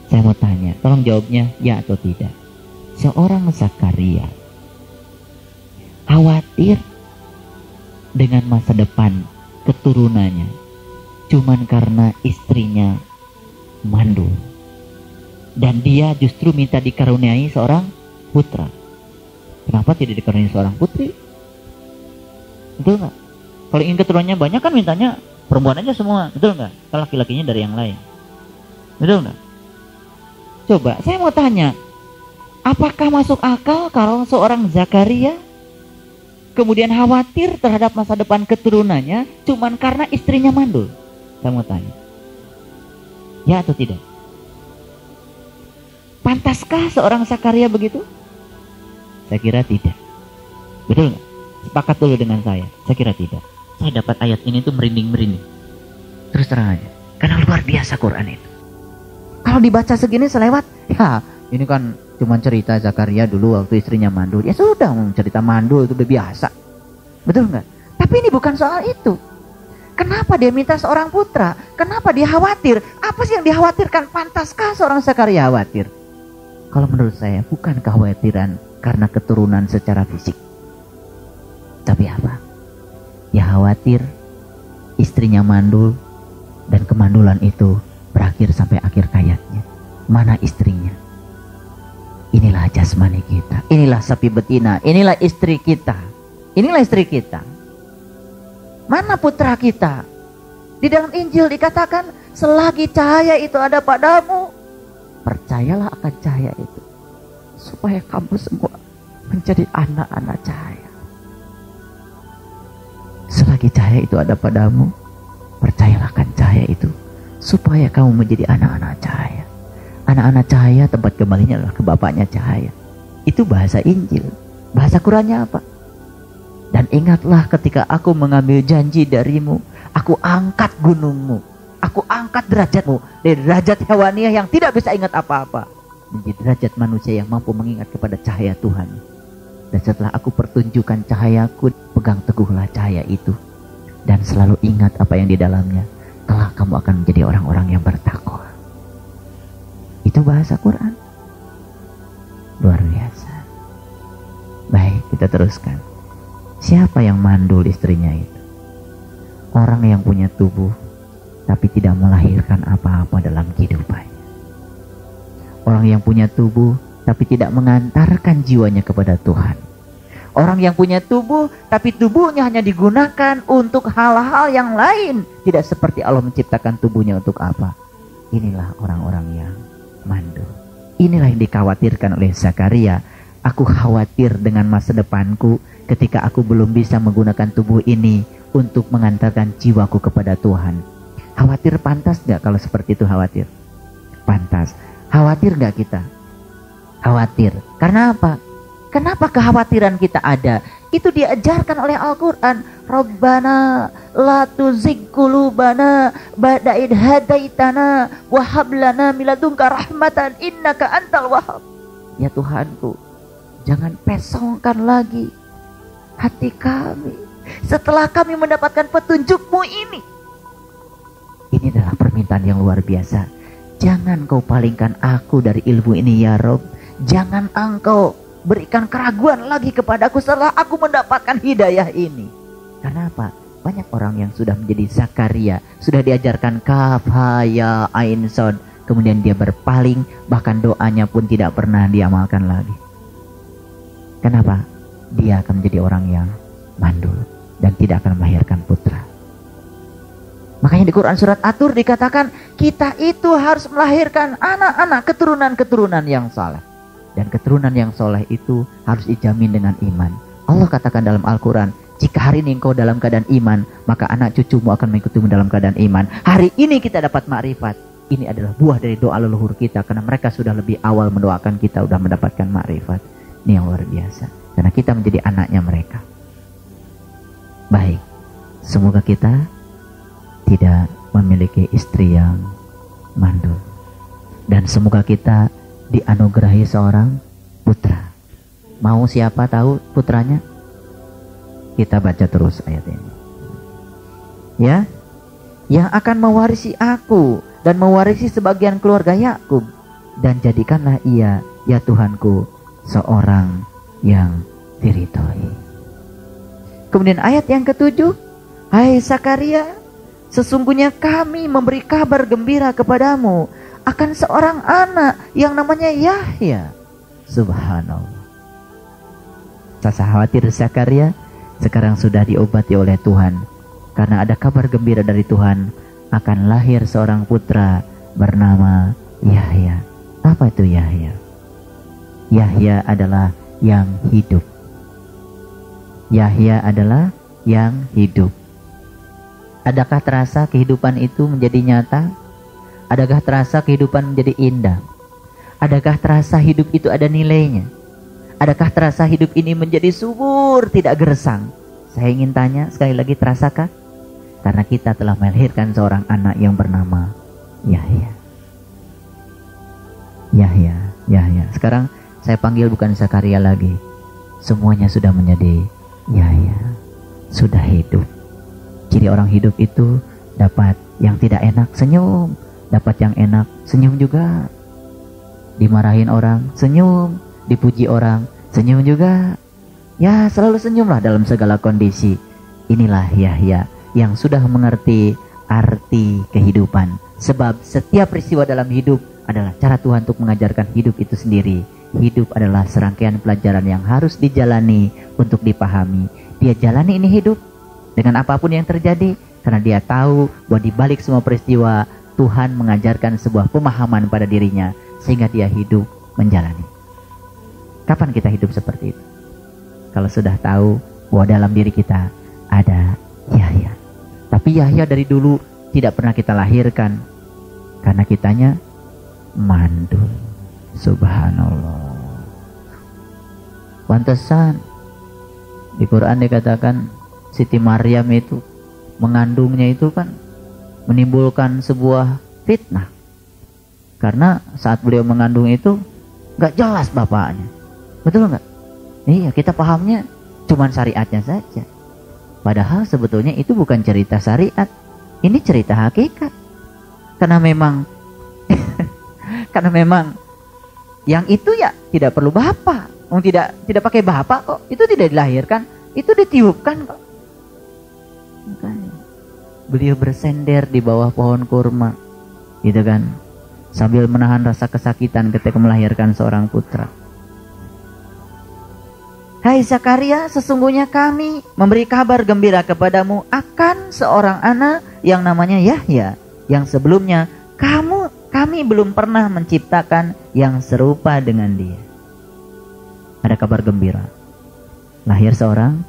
Saya mau tanya, tolong jawabnya ya atau tidak. Seorang Zakaria khawatir dengan masa depan keturunannya cuman karena istrinya mandul, dan dia justru minta dikaruniai seorang putra. Kenapa tidak dikaruniai seorang putri? Betul nggak? Kalau ingin keturunannya banyak kan mintanya perempuan aja semua, betul nggak? Kalau laki-lakinya dari yang lain, betul nggak? Coba saya mau tanya, apakah masuk akal kalau seorang Zakaria kemudian khawatir terhadap masa depan keturunannya cuman karena istrinya mandul? Saya mau tanya, ya atau tidak? Pantaskah seorang Zakaria begitu? Saya kira tidak. Betul nggak? Sepakat dulu dengan saya kira tidak. Saya dapat ayat ini tuh merinding-merinding. Terus terang aja, karena luar biasa Quran itu. Kalau dibaca segini selewat, ya ini kan cuma cerita Zakaria dulu waktu istrinya mandul. Ya sudah, cerita mandul itu udah biasa. Betul nggak? Tapi ini bukan soal itu. Kenapa dia minta seorang putra? Kenapa dia khawatir? Apa sih yang dikhawatirkan? Pantaskah seorang Zakaria khawatir? Kalau menurut saya bukan kekhawatiran karena keturunan secara fisik. Tapi apa? Ya khawatir istrinya mandul, dan kemandulan itu berakhir sampai akhir hayatnya. Mana istrinya? Inilah jasmani kita, inilah sapi betina, inilah istri kita. Inilah istri kita. Mana putra kita? Di dalam Injil dikatakan, selagi cahaya itu ada padamu, percayalah akan cahaya itu, supaya kamu semua menjadi anak-anak cahaya. Selagi cahaya itu ada padamu, percayalah akan cahaya itu, supaya kamu menjadi anak-anak cahaya. Anak-anak cahaya tempat kembalinya adalah ke Bapaknya cahaya. Itu bahasa Injil. Bahasa Qurannya apa? Dan ingatlah ketika aku mengambil janji darimu, aku angkat gunungmu, aku angkat derajatmu dari derajat hewaniah yang tidak bisa ingat apa-apa menjadi derajat manusia yang mampu mengingat kepada cahaya Tuhan. Dan setelah aku pertunjukkan cahayaku, pegang teguhlah cahaya itu dan selalu ingat apa yang di dalamnya. Kelak kamu akan menjadi orang-orang yang bertakwa. Itu bahasa Quran. Luar biasa. Baik, kita teruskan. Siapa yang mandul istrinya itu? Orang yang punya tubuh tapi tidak melahirkan apa-apa dalam kehidupannya. Orang yang punya tubuh tapi tidak mengantarkan jiwanya kepada Tuhan. Orang yang punya tubuh tapi tubuhnya hanya digunakan untuk hal-hal yang lain. Tidak seperti Allah menciptakan tubuhnya untuk apa. Inilah orang-orang yang mandul. Inilah yang dikhawatirkan oleh Zakaria. Aku khawatir dengan masa depanku ketika aku belum bisa menggunakan tubuh ini untuk mengantarkan jiwaku kepada Tuhan. Khawatir pantas gak kalau seperti itu khawatir? Pantas. Khawatir gak kita? Khawatir. Karena apa? Kenapa kekhawatiran kita ada? Itu diajarkan oleh Al-Quran. Rabbana la tuzigh qulubana ba'da idh hadaitana wa hab lana min ladunka rahmatan innaka antal wahhab. Ya Tuhanku, jangan pesongkan lagi hati kami setelah kami mendapatkan petunjuk-Mu ini. Ini adalah permintaan yang luar biasa. Jangan kau palingkan aku dari ilmu ini ya Rob. Jangan engkau berikan keraguan lagi kepadaku setelah aku mendapatkan hidayah ini. Karena apa? Banyak orang yang sudah menjadi Zakaria, sudah diajarkan kaf, ha, ya, ain, sod, kemudian dia berpaling, bahkan doanya pun tidak pernah diamalkan lagi. Kenapa? Dia akan menjadi orang yang mandul dan tidak akan melahirkan putra. Makanya di Quran surat At-Tur dikatakan kita itu harus melahirkan anak-anak, keturunan-keturunan yang saleh. Dan keturunan yang soleh itu harus dijamin dengan iman. Allah katakan dalam Al-Quran, jika hari ini engkau dalam keadaan iman, maka anak cucumu akan mengikutimu dalam keadaan iman. Hari ini kita dapat makrifat. Ini adalah buah dari doa leluhur kita, karena mereka sudah lebih awal mendoakan kita sudah mendapatkan makrifat. Ini yang luar biasa, karena kita menjadi anaknya mereka. Baik, semoga kita tidak memiliki istri yang mandul. Dan semoga kita dianugerahi seorang putra. Mau siapa tahu putranya? Kita baca terus ayat ini. Ya, yang akan mewarisi aku dan mewarisi sebagian keluarga Yakub, dan jadikanlah ia, ya Tuhanku, seorang yang diridhoi. Kemudian ayat yang ke-7, hai Zakaria, sesungguhnya kami memberi kabar gembira kepadamu akan seorang anak yang namanya Yahya. Subhanallah. Rasa khawatir Zakaria sekarang sudah diobati oleh Tuhan, karena ada kabar gembira dari Tuhan akan lahir seorang putra bernama Yahya. Apa itu Yahya? Yahya adalah yang hidup. Yahya adalah yang hidup. Adakah terasa kehidupan itu menjadi nyata? Adakah terasa kehidupan menjadi indah? Adakah terasa hidup itu ada nilainya? Adakah terasa hidup ini menjadi subur, tidak gersang? Saya ingin tanya sekali lagi, terasakah? Karena kita telah melahirkan seorang anak yang bernama Yahya. Yahya, Yahya. Sekarang saya panggil bukan Zakaria lagi. Semuanya sudah menjadi Yahya. Sudah hidup. Ciri orang hidup itu dapat yang tidak enak, senyum. Dapat yang enak, senyum juga. Dimarahin orang, senyum. Dipuji orang, senyum juga. Ya, selalu senyumlah dalam segala kondisi. Inilah Yahya yang sudah mengerti arti kehidupan. Sebab setiap peristiwa dalam hidup adalah cara Tuhan untuk mengajarkan hidup itu sendiri. Hidup adalah serangkaian pelajaran yang harus dijalani untuk dipahami. Dia jalani ini hidup, dengan apapun yang terjadi, karena dia tahu bahwa di balik semua peristiwa Tuhan mengajarkan sebuah pemahaman pada dirinya sehingga dia hidup menjalani. Kapan kita hidup seperti itu? Kalau sudah tahu bahwa dalam diri kita ada Yahya. Tapi Yahya dari dulu tidak pernah kita lahirkan karena kitanya mandul. Subhanallah. Pantesan di Quran dikatakan Siti Maryam itu mengandungnya itu kan menimbulkan sebuah fitnah. Karena saat beliau mengandung itu gak jelas bapaknya. Betul gak? Iya, kita pahamnya cuman syariatnya saja. Padahal sebetulnya itu bukan cerita syariat. Ini cerita hakikat. Karena memang karena memang yang itu ya tidak perlu bapak. Tidak pakai bapak kok. Itu tidak dilahirkan, itu ditiupkan kok. Makanya beliau bersender di bawah pohon kurma, gitu kan, sambil menahan rasa kesakitan ketika melahirkan seorang putra. Hai Zakaria, sesungguhnya kami memberi kabar gembira kepadamu akan seorang anak yang namanya Yahya, yang sebelumnya kami belum pernah menciptakan yang serupa dengan dia. Ada kabar gembira, lahir seorang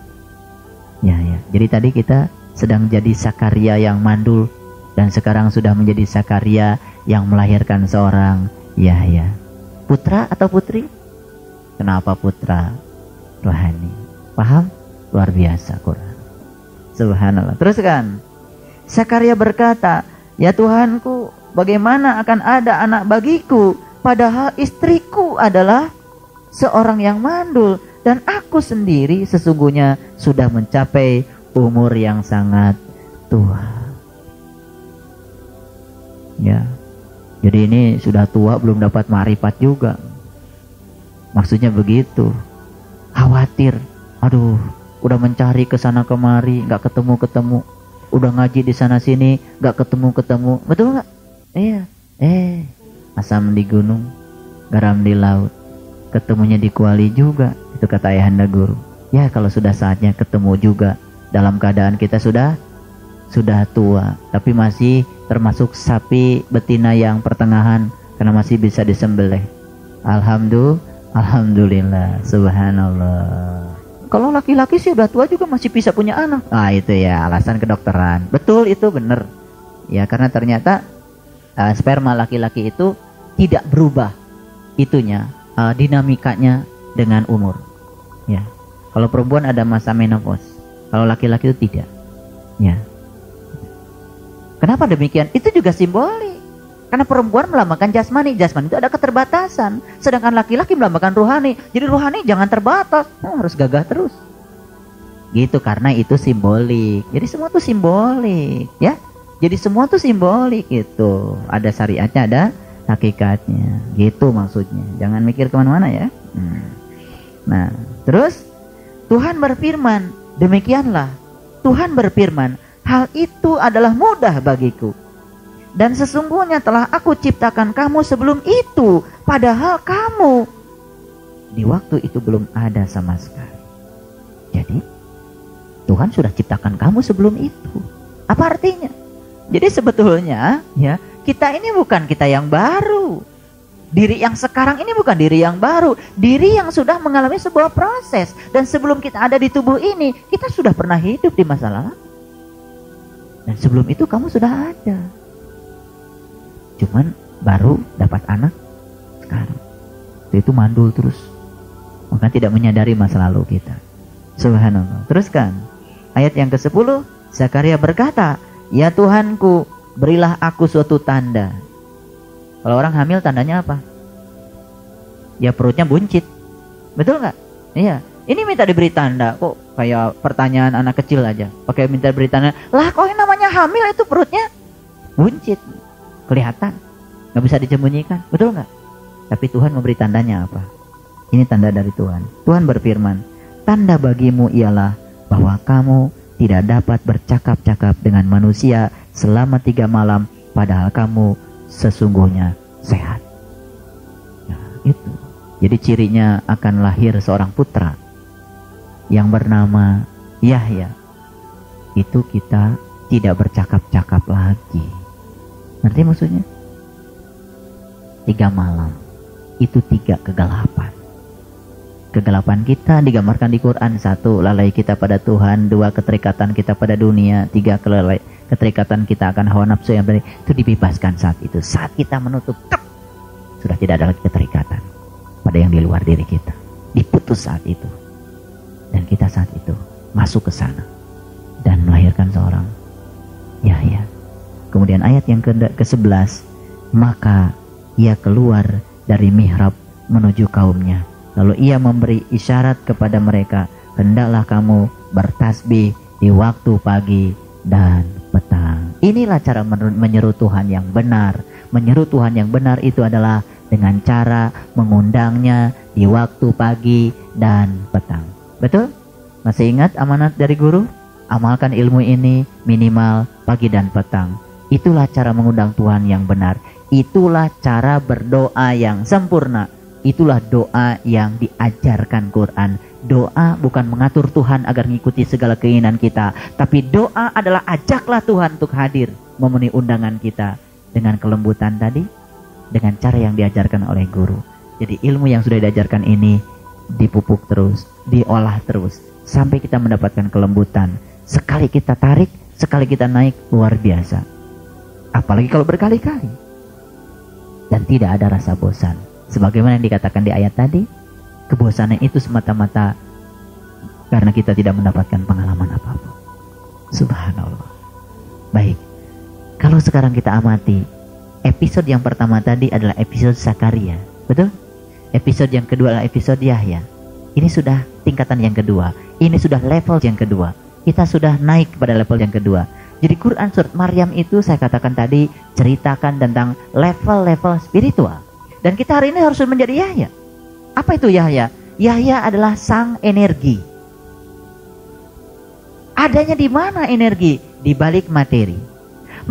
Yahya. Jadi tadi kita sedang jadi Zakaria yang mandul, dan sekarang sudah menjadi Zakaria yang melahirkan seorang Yahya. Putra atau putri? Kenapa putra? Rohani. Paham? Luar biasa Quran. Subhanallah. Teruskan. Zakaria berkata, ya Tuhanku, bagaimana akan ada anak bagiku, padahal istriku adalah seorang yang mandul, dan aku sendiri sesungguhnya sudah mencapai umur yang sangat tua. Ya, jadi ini sudah tua belum dapat ma'rifat juga. Maksudnya begitu. Khawatir, aduh, udah mencari ke sana kemari, nggak ketemu. Udah ngaji di sana sini, nggak ketemu. Betul nggak? Iya. Asam di gunung, garam di laut, ketemunya di kuali juga. Itu kata ayahanda guru. Ya, kalau sudah saatnya ketemu juga, dalam keadaan kita sudah tua, tapi masih termasuk sapi betina yang pertengahan, karena masih bisa disembelih. Alhamdulillah, subhanallah. Kalau laki-laki sih udah tua juga masih bisa punya anak. Ah, itu ya alasan kedokteran. Betul, itu benar. Ya, karena ternyata sperma laki-laki itu tidak berubah itunya, dinamikanya dengan umur. Ya. Kalau perempuan ada masa menopause, kalau laki-laki itu tidak. Ya. Kenapa demikian? Itu juga simbolik. Karena perempuan melambangkan jasmani itu ada keterbatasan, sedangkan laki-laki melambangkan rohani. Jadi rohani jangan terbatas, harus gagah terus. Gitu, karena itu simbolik. Jadi semua itu simbolik, ya. Jadi semua itu simbolik itu. Ada syariatnya, ada hakikatnya. Gitu maksudnya. Jangan mikir kemana-mana ya. Nah, terus Tuhan berfirman, demikianlah. Tuhan berfirman, hal itu adalah mudah bagiku. Dan sesungguhnya telah aku ciptakan kamu sebelum itu, padahal kamu di waktu itu belum ada sama sekali. Jadi Tuhan sudah ciptakan kamu sebelum itu. Apa artinya? Jadi sebetulnya ya, kita ini bukan kita yang baru. Diri yang sekarang ini bukan diri yang baru, diri yang sudah mengalami sebuah proses. Dan sebelum kita ada di tubuh ini, kita sudah pernah hidup di masa lalu. Dan sebelum itu kamu sudah ada. Cuman baru dapat anak sekarang. Itu mandul terus. Maka tidak menyadari masa lalu kita. Subhanallah. Teruskan. Ayat yang ke-10. Zakaria berkata, ya Tuhanku, berilah aku suatu tanda. Kalau orang hamil tandanya apa? Ya perutnya buncit. Betul nggak? Iya. Ini minta diberi tanda. Kok kayak pertanyaan anak kecil aja. Pakai minta diberi tanda. Lah kok yang namanya hamil itu perutnya buncit. Kelihatan, nggak bisa disembunyikan, betul nggak? Tapi Tuhan memberi tandanya apa? Ini tanda dari Tuhan. Tuhan berfirman, tanda bagimu ialah bahwa kamu tidak dapat bercakap-cakap dengan manusia selama 3 malam, padahal kamu sesungguhnya sehat. Nah, itu. Jadi cirinya akan lahir seorang putra yang bernama Yahya. itu kita tidak bercakap-cakap lagi. Ngerti maksudnya? 3 malam itu 3 kegelapan. Kegelapan kita digambarkan di Quran. 1, lalai kita pada Tuhan. 2, keterikatan kita pada dunia. 3, keterikatan kita akan hawa nafsu yang berani. Itu dibebaskan saat itu. Saat kita menutup, sudah tidak ada lagi keterikatan pada yang di luar diri kita. Diputus saat itu. Dan kita saat itu masuk ke sana dan melahirkan seorang Yahya. Kemudian ayat yang ke-11, maka ia keluar dari mihrab menuju kaumnya. Lalu ia memberi isyarat kepada mereka, hendaklah kamu bertasbih di waktu pagi dan petang. Inilah cara menyeru Tuhan yang benar. Menyeru Tuhan yang benar itu adalah dengan cara mengundangnya di waktu pagi dan petang. Betul? Masih ingat amanat dari guru? Amalkan ilmu ini minimal pagi dan petang. Itulah cara mengundang Tuhan yang benar. Itulah cara berdoa yang sempurna. Itulah doa yang diajarkan Quran. Doa bukan mengatur Tuhan agar mengikuti segala keinginan kita, tapi doa adalah ajaklah Tuhan untuk hadir memenuhi undangan kita dengan kelembutan tadi, dengan cara yang diajarkan oleh guru. Jadi ilmu yang sudah diajarkan ini dipupuk terus, diolah terus, sampai kita mendapatkan kelembutan. Sekali kita tarik, sekali kita naik, luar biasa. Apalagi kalau berkali-kali. Dan tidak ada rasa bosan. Sebagaimana yang dikatakan di ayat tadi, kebosanan itu semata-mata karena kita tidak mendapatkan pengalaman apapun. Subhanallah. Baik, kalau sekarang kita amati, episode yang pertama tadi adalah episode Zakaria, betul? Episode yang kedua adalah episode Yahya. Ini sudah tingkatan yang kedua. Ini sudah level yang kedua. Kita sudah naik pada level yang kedua. Jadi Quran surat Maryam itu saya katakan tadi ceritakan tentang level-level spiritual. Dan kita hari ini harus menjadi Yahya. Apa itu Yahya? Yahya adalah sang energi. Adanya di mana energi? Di balik materi.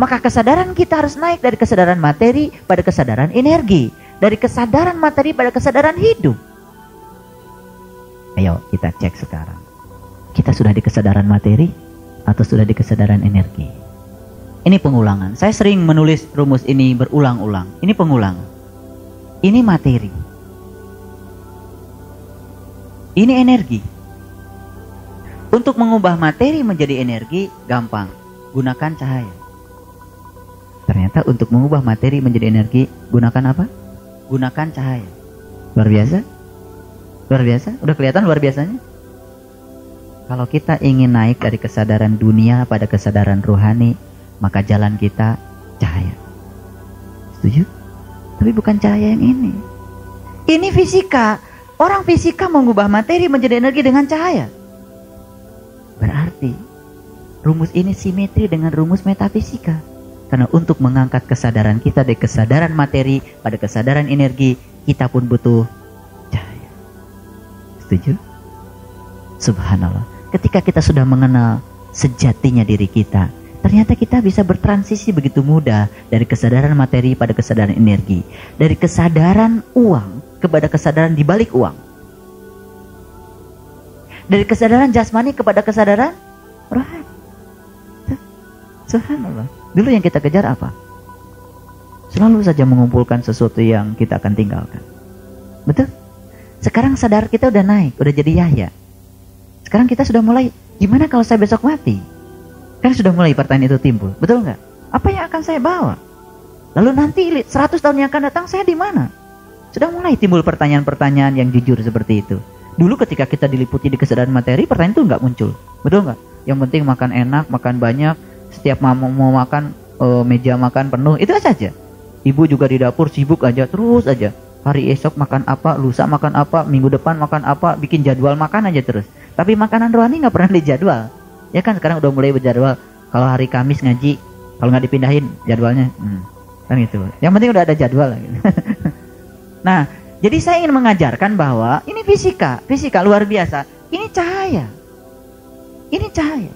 Maka kesadaran kita harus naik dari kesadaran materi pada kesadaran energi. Dari kesadaran materi pada kesadaran hidup. Ayo kita cek sekarang. Kita sudah di kesadaran materi atau sudah di kesadaran energi? Ini pengulangan. Saya sering menulis rumus ini berulang-ulang. Ini pengulangan. Ini materi. Ini energi. Untuk mengubah materi menjadi energi gampang. Gunakan cahaya. Ternyata untuk mengubah materi menjadi energi gunakan apa? Gunakan cahaya. Luar biasa? Luar biasa? Udah kelihatan luar biasanya? Kalau kita ingin naik dari kesadaran dunia pada kesadaran rohani, maka jalan kita cahaya. Setuju? Tapi bukan cahaya yang ini. Ini fisika. Orang fisika mengubah materi menjadi energi dengan cahaya. Berarti rumus ini simetri dengan rumus metafisika. Karena untuk mengangkat kesadaran kita dari kesadaran materi pada kesadaran energi, kita pun butuh cahaya. Setuju? Subhanallah. Ketika kita sudah mengenal sejatinya diri kita, ternyata kita bisa bertransisi begitu mudah dari kesadaran materi pada kesadaran energi. Dari kesadaran uang kepada kesadaran di balik uang. Dari kesadaran jasmani kepada kesadaran rohani. Subhanallah. Dulu yang kita kejar apa? Selalu saja mengumpulkan sesuatu yang kita akan tinggalkan. Betul? Sekarang sadar kita udah naik, udah jadi Yahya. Sekarang kita sudah mulai, gimana kalau saya besok mati? Kan sudah mulai pertanyaan itu timbul, betul nggak? Apa yang akan saya bawa? Lalu nanti 100 tahun yang akan datang saya di mana? Sudah mulai timbul pertanyaan-pertanyaan yang jujur seperti itu. Dulu ketika kita diliputi di kesadaran materi, pertanyaan itu nggak muncul, betul nggak? Yang penting makan enak, makan banyak, setiap mau makan meja makan penuh, itu saja. Ibu juga di dapur sibuk aja, terus aja. Hari esok makan apa, lusa makan apa, minggu depan makan apa, bikin jadwal makan aja terus. Tapi makanan rohani nggak pernah dijadwal. Ya kan sekarang udah mulai berjadwal. Kalau hari Kamis ngaji, kalau nggak dipindahin jadwalnya, kan gitu. Yang penting udah ada jadwal. Gitu. Nah, jadi saya ingin mengajarkan bahwa ini fisika luar biasa. Ini cahaya. Ini cahaya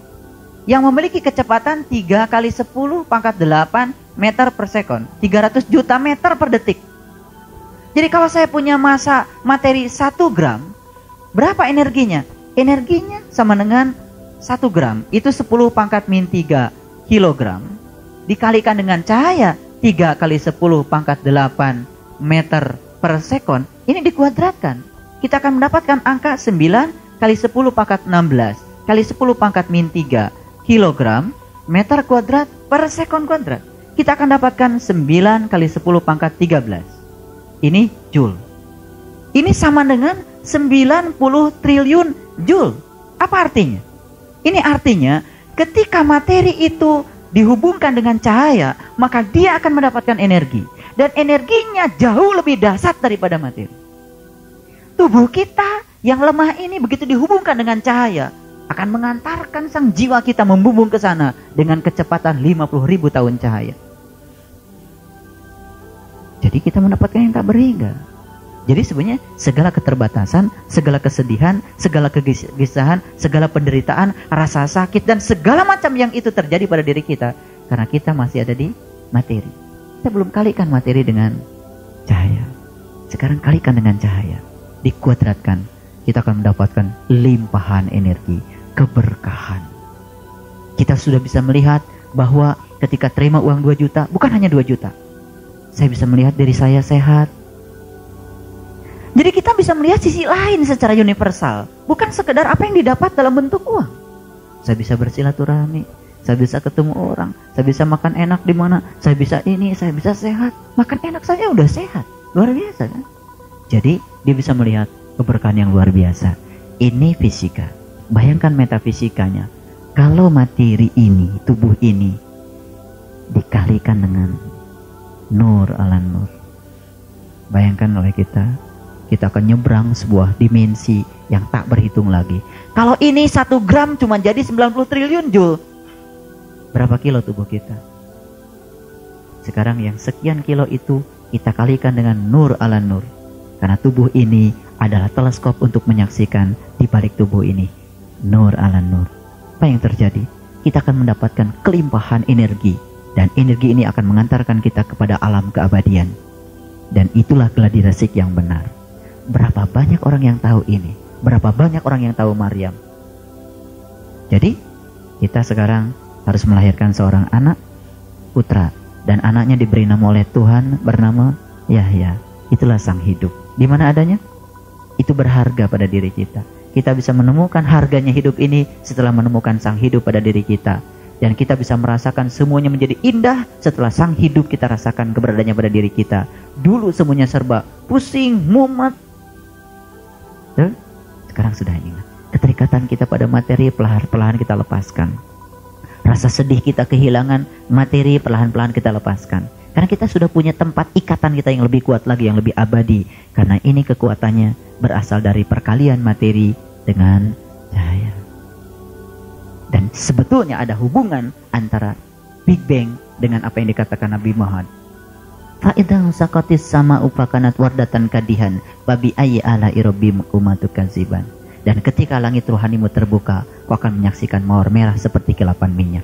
yang memiliki kecepatan 3 kali 10 pangkat 8 meter per sekon, 300 juta meter per detik. Jadi kalau saya punya massa materi 1 gram, berapa energinya? Energinya sama dengan 1 gram itu 10 pangkat min 3 kilogram dikalikan dengan cahaya 3 kali 10 pangkat 8 meter per sekon, ini dikuadratkan. Kita akan mendapatkan angka 9 kali 10 pangkat 16 kali 10 pangkat min 3 kilogram meter kuadrat per sekon kuadrat. Kita akan dapatkan 9 kali 10 pangkat 13. Ini joule. Ini sama dengan 90 triliun joule. Apa artinya? Ini artinya ketika materi itu dihubungkan dengan cahaya, maka dia akan mendapatkan energi. Dan energinya jauh lebih dahsyat daripada materi. Tubuh kita yang lemah ini begitu dihubungkan dengan cahaya, akan mengantarkan sang jiwa kita membumbung ke sana dengan kecepatan 50.000 tahun cahaya. Jadi kita mendapatkan yang tak berhingga. Jadi sebenarnya segala keterbatasan, segala kesedihan, segala kegelisahan, segala penderitaan, rasa sakit, dan segala macam yang itu terjadi pada diri kita, karena kita masih ada di materi. Kita belum kalikan materi dengan cahaya. Sekarang kalikan dengan cahaya. Dikuadratkan, kita akan mendapatkan limpahan energi, keberkahan. Kita sudah bisa melihat bahwa ketika terima uang 2 juta, bukan hanya 2 juta. Saya bisa melihat diri saya sehat. Jadi kita bisa melihat sisi lain secara universal. Bukan sekedar apa yang didapat dalam bentuk uang. Saya bisa bersilaturahmi, saya bisa ketemu orang, saya bisa makan enak di mana, saya bisa ini, saya bisa sehat. Makan enak saja udah sehat. Luar biasa kan? Jadi dia bisa melihat keberkahan yang luar biasa. Ini fisika. Bayangkan metafisikanya. Kalau materi ini, tubuh ini dikalikan dengan nur ala nur. Bayangkan oleh kita akan nyebrang sebuah dimensi yang tak berhitung lagi. Kalau ini 1 gram cuma jadi 90 triliun joule. Berapa kilo tubuh kita? Sekarang yang sekian kilo itu kita kalikan dengan nur ala nur. Karena tubuh ini adalah teleskop untuk menyaksikan di balik tubuh ini. Nur ala nur. Apa yang terjadi? Kita akan mendapatkan kelimpahan energi. Dan energi ini akan mengantarkan kita kepada alam keabadian. Dan itulah gladi resik yang benar. Berapa banyak orang yang tahu ini? Berapa banyak orang yang tahu Maryam? Jadi kita sekarang harus melahirkan seorang anak, putra, dan anaknya diberi nama oleh Tuhan bernama Yahya. Itulah sang hidup. Di mana adanya? Itu berharga pada diri kita. Kita bisa menemukan harganya hidup ini setelah menemukan sang hidup pada diri kita. Dan kita bisa merasakan semuanya menjadi indah setelah sang hidup kita rasakan keberadaannya pada diri kita. Dulu semuanya serba pusing, mumet. Sekarang sudah ingat. Keterikatan kita pada materi perlahan-lahan kita lepaskan. Rasa sedih kita kehilangan materi perlahan-lahan kita lepaskan. Karena kita sudah punya tempat ikatan kita yang lebih kuat lagi, yang lebih abadi. Karena ini kekuatannya berasal dari perkalian materi dengan cahaya. Dan sebetulnya ada hubungan antara Big Bang dengan apa yang dikatakan Nabi Muhammad. Fa'idang sakatis sama upakanat wardatan kadihan babi ayyi ala irobim umatuk kaziban. Dan ketika langit rohanimu terbuka, kau akan menyaksikan mawar merah seperti kilapan minyak.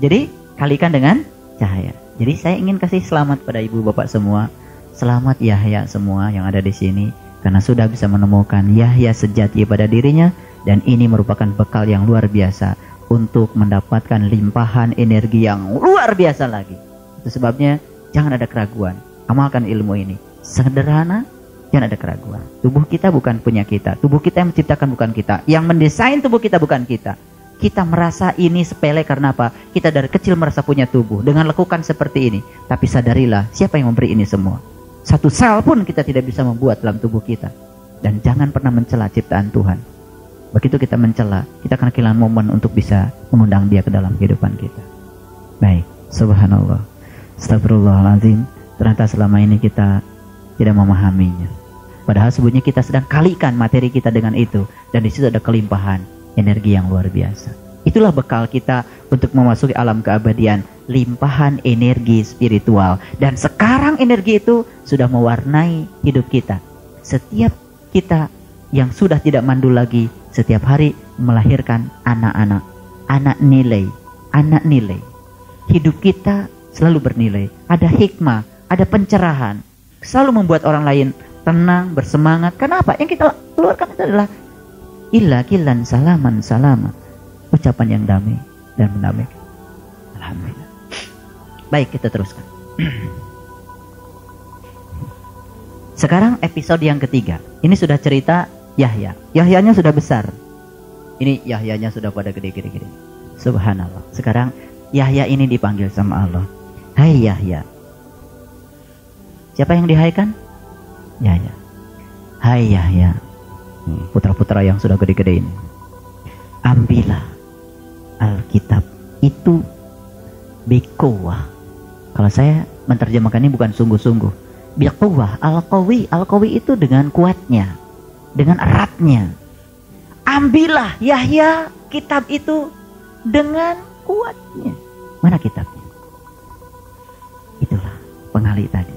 Jadi kalikan dengan cahaya. Jadi saya ingin kasih selamat pada ibu bapak semua. Selamat Yahya semua yang ada di sini, karena sudah bisa menemukan Yahya sejati pada dirinya. Dan ini merupakan bekal yang luar biasa untuk mendapatkan limpahan energi yang luar biasa lagi. Itu sebabnya jangan ada keraguan. Amalkan ilmu ini. Sederhana, jangan ada keraguan. Tubuh kita bukan punya kita. Tubuh kita yang menciptakan bukan kita. Yang mendesain tubuh kita bukan kita. Kita merasa ini sepele karena apa? Kita dari kecil merasa punya tubuh. Dengan lekukan seperti ini. Tapi sadarilah, siapa yang memberi ini semua? Satu sel pun kita tidak bisa membuat dalam tubuh kita. Dan jangan pernah mencela ciptaan Tuhan. Begitu kita mencela, kita akan kehilangan momen untuk bisa mengundang dia ke dalam kehidupan kita. Baik, subhanallah, astagfirullahaladzim. Ternyata selama ini kita tidak memahaminya. Padahal sebetulnya kita sedang kalikan materi kita dengan itu. Dan di situ ada kelimpahan energi yang luar biasa. Itulah bekal kita untuk memasuki alam keabadian. Limpahan energi spiritual. Dan sekarang energi itu sudah mewarnai hidup kita. Setiap kita yang sudah tidak mandul lagi, setiap hari melahirkan anak-anak, anak nilai. Hidup kita selalu bernilai, ada hikmah, ada pencerahan, selalu membuat orang lain tenang, bersemangat. Kenapa? Yang kita keluarkan itu adalah illa kilan salaman salama. ucapan yang damai dan mendamaikan. Alhamdulillah. Baik, kita teruskan. Sekarang episode yang ketiga. Ini sudah cerita Yahya. Yahyanya sudah besar. Ini Yahyanya sudah pada gede-gede. Subhanallah. Sekarang Yahya ini dipanggil sama Allah. Hai Yahya. Siapa yang dihaikan? Yahya. Hai Yahya. Putra-putra yang sudah gede-gede ini. Ambillah Alkitab itu biquwah. Kalau saya menerjemahkan ini bukan sungguh-sungguh. Biquwah, al-qawi. Al-qawi itu dengan kuatnya, dengan eratnya. Ambillah Yahya kitab itu dengan kuatnya. Mana kitabnya? Itulah pengali tadi.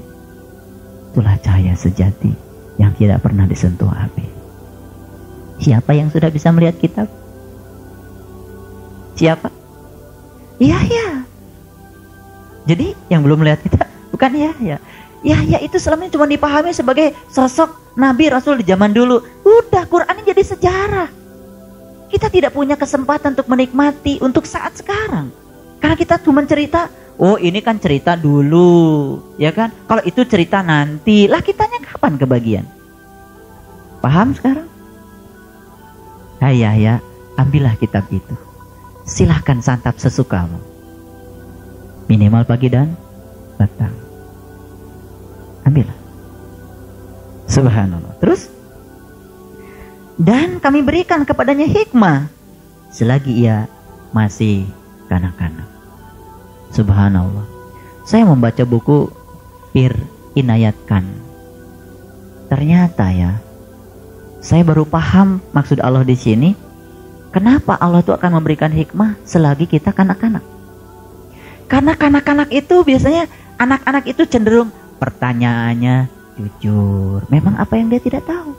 Itulah cahaya sejati yang tidak pernah disentuh api. Siapa yang sudah bisa melihat kitab? Siapa? Yahya. Jadi yang belum melihat kitab bukan Yahya. Yahya itu selama ini cuma dipahami sebagai sosok Nabi Rasul di zaman dulu. Udah, Quran ini jadi sejarah. Kita tidak punya kesempatan untuk menikmati untuk saat sekarang. Karena kita cuma cerita, oh ini kan cerita dulu, ya kan? Kalau itu cerita nanti, lah kitanya kapan kebagian? Paham sekarang? Hai Yahya, ambillah kitab itu. Silahkan santap sesukamu. Minimal pagi dan petang. Ambillah. Subhanallah. Terus? Dan kami berikan kepadanya hikmah selagi ia masih kanak-kanak. Subhanallah. Saya membaca buku Pir Inayat Khan. Ternyata ya, saya baru paham maksud Allah di sini. Kenapa Allah itu akan memberikan hikmah selagi kita kanak-kanak? Karena kanak-kanak itu biasanya, anak-anak itu cenderung pertanyaannya jujur. Memang apa yang dia tidak tahu.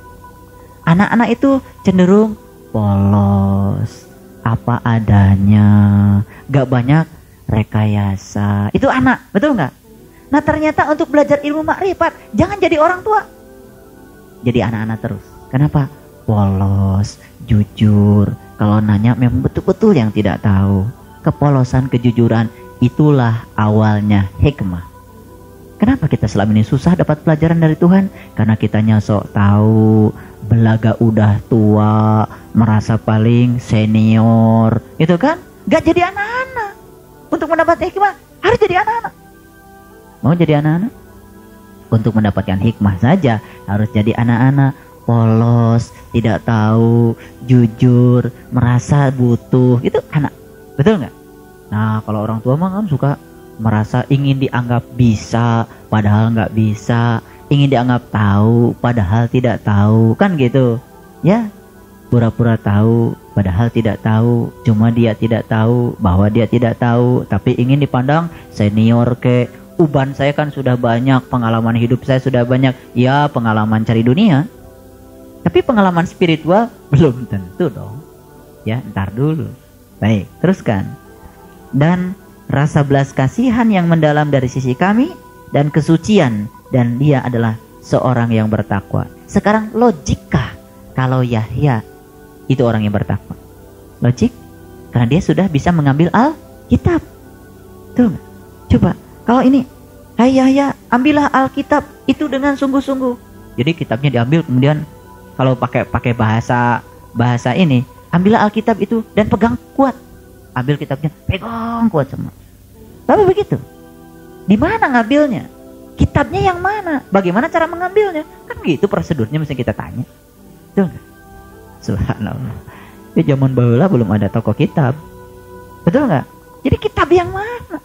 Anak-anak itu cenderung polos, apa adanya, gak banyak rekayasa. Itu anak, betul nggak? Nah ternyata untuk belajar ilmu makrifat, jangan jadi orang tua, jadi anak-anak terus. Kenapa? Polos, jujur. Kalau nanya memang betul-betul yang tidak tahu. Kepolosan, kejujuran, itulah awalnya hikmah. Kenapa kita selama ini susah dapat pelajaran dari Tuhan? Karena kitanya sok tahu, belaga udah tua, merasa paling senior, itu kan? Gak jadi anak-anak. Untuk mendapat hikmah harus jadi anak-anak. Mau jadi anak-anak? Untuk mendapatkan hikmah saja harus jadi anak-anak. Polos, tidak tahu, jujur, merasa butuh, itu anak. Betul nggak? Nah kalau orang tua mah kan suka merasa ingin dianggap bisa padahal nggak bisa, ingin dianggap tahu padahal tidak tahu, kan gitu ya. Pura-pura tahu padahal tidak tahu, cuma dia tidak tahu bahwa dia tidak tahu, tapi ingin dipandang senior. Ke uban saya kan sudah banyak, pengalaman hidup saya sudah banyak. Ya pengalaman cari dunia, tapi pengalaman spiritual belum tentu dong ya, ntar dulu. Baik, teruskan. Dan rasa belas kasihan yang mendalam dari sisi kami dan kesucian, dan dia adalah seorang yang bertakwa. Sekarang logikah kalau Yahya itu orang yang bertakwa? Logik? Karena dia sudah bisa mengambil Alkitab. Tuh, coba kalau ini, hai Yahya, ambillah Alkitab itu dengan sungguh-sungguh. Jadi kitabnya diambil, kemudian kalau pakai bahasa ini, ambillah Alkitab itu dan pegang kuat. Ambil kitabnya, pegang kuat semua. Tapi begitu, di mana ngambilnya? Kitabnya yang mana? Bagaimana cara mengambilnya? Kan gitu prosedurnya, mesti kita tanya. Betul nggak? Subhanallah. Di zaman baheula belum ada toko kitab. Betul nggak? Jadi kitab yang mana?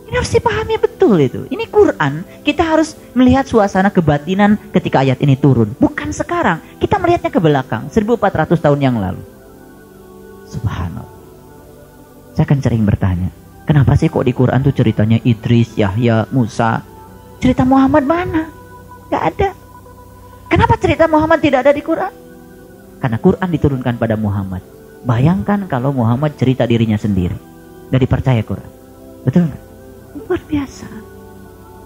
Ini harus dipahami betul itu. Ini Quran, kita harus melihat suasana kebatinan ketika ayat ini turun. Bukan sekarang. Kita melihatnya ke belakang, 1400 tahun yang lalu. Subhanallah. Saya kan sering bertanya, kenapa sih kok di Quran tuh ceritanya Idris, Yahya, Musa? Cerita Muhammad mana? Gak ada. Kenapa cerita Muhammad tidak ada di Quran? Karena Quran diturunkan pada Muhammad. Bayangkan kalau Muhammad cerita dirinya sendiri, gak dipercaya Quran. Betul gak? Luar biasa.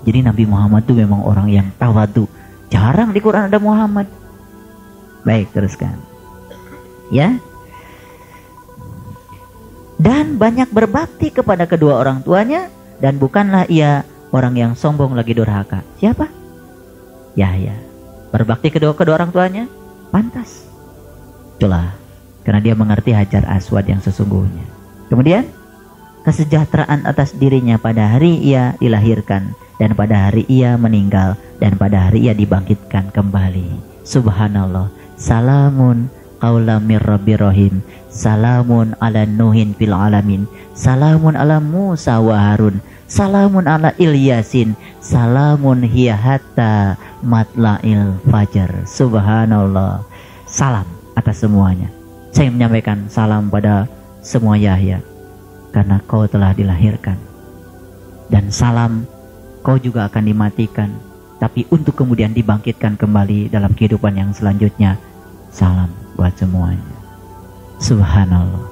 Jadi Nabi Muhammad tuh memang orang yang tawadu. Jarang di Quran ada Muhammad. Baik, teruskan. Ya. dan banyak berbakti kepada kedua orang tuanya, dan bukanlah ia orang yang sombong lagi durhaka. Siapa? Yahya. Berbakti kedua orang tuanya? Pantas. Itulah, karena dia mengerti Hajar Aswad yang sesungguhnya. Kemudian, kesejahteraan atas dirinya pada hari ia dilahirkan, dan pada hari ia meninggal, dan pada hari ia dibangkitkan kembali. Subhanallah. Salamun qaulam mir rabbir rahim. Salamun ala Nuhin fil alamin. Salamun ala Musa wa Harun. Salamun ala Ilyasin. Salamun hiya hatta matla'il fajar. Subhanallah. Salam atas semuanya. Saya menyampaikan salam pada semua Yahya, karena kau telah dilahirkan. Dan salam, kau juga akan dimatikan, tapi untuk kemudian dibangkitkan kembali dalam kehidupan yang selanjutnya. Salam buat semuanya. Subhanallah.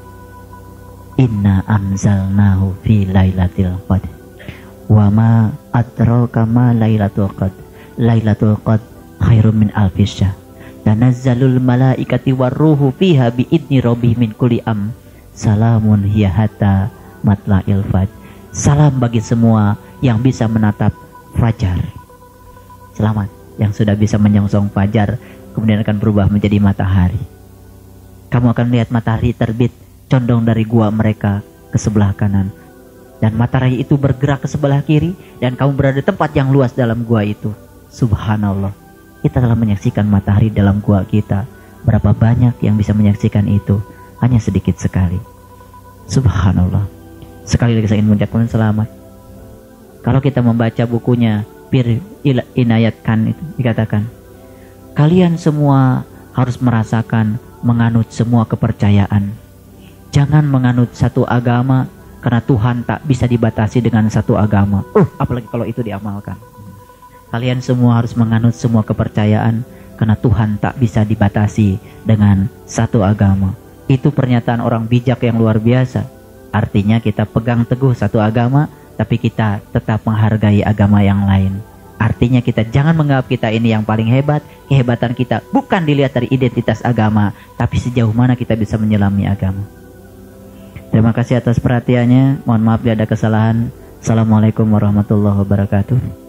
Inna anzalnahu fi lailatul qadr. Wa ma adraka ma lailatul qadr. Lailatul qadr khairum min alfi syahr. Tanazzalul malaikati warruhu fiha biidni rabbihim min kulli am. Salamun hiya hatta matla'il fajr. Salam bagi semua yang bisa menatap fajar. Selamat yang sudah bisa menyongsong fajar, kemudian akan berubah menjadi matahari. Kamu akan melihat matahari terbit condong dari gua mereka ke sebelah kanan, dan matahari itu bergerak ke sebelah kiri, dan kamu berada di tempat yang luas dalam gua itu. Subhanallah. Kita telah menyaksikan matahari dalam gua kita. Berapa banyak yang bisa menyaksikan itu? Hanya sedikit sekali. Subhanallah. Sekali lagi saya ingin mengucapkan selamat. Kalau kita membaca bukunya Pir Inayat Khan, itu dikatakan, kalian semua harus merasakan menganut semua kepercayaan. Jangan menganut satu agama, karena Tuhan tak bisa dibatasi dengan satu agama. Apalagi kalau itu diamalkan. Kalian semua harus menganut semua kepercayaan, karena Tuhan tak bisa dibatasi dengan satu agama. Itu pernyataan orang bijak yang luar biasa. Artinya kita pegang teguh satu agama, tapi kita tetap menghargai agama yang lain. Artinya kita jangan menganggap kita ini yang paling hebat. Kehebatan kita bukan dilihat dari identitas agama, tapi sejauh mana kita bisa menyelami agama. Terima kasih atas perhatiannya. Mohon maaf bila ada kesalahan. Assalamualaikum warahmatullahi wabarakatuh.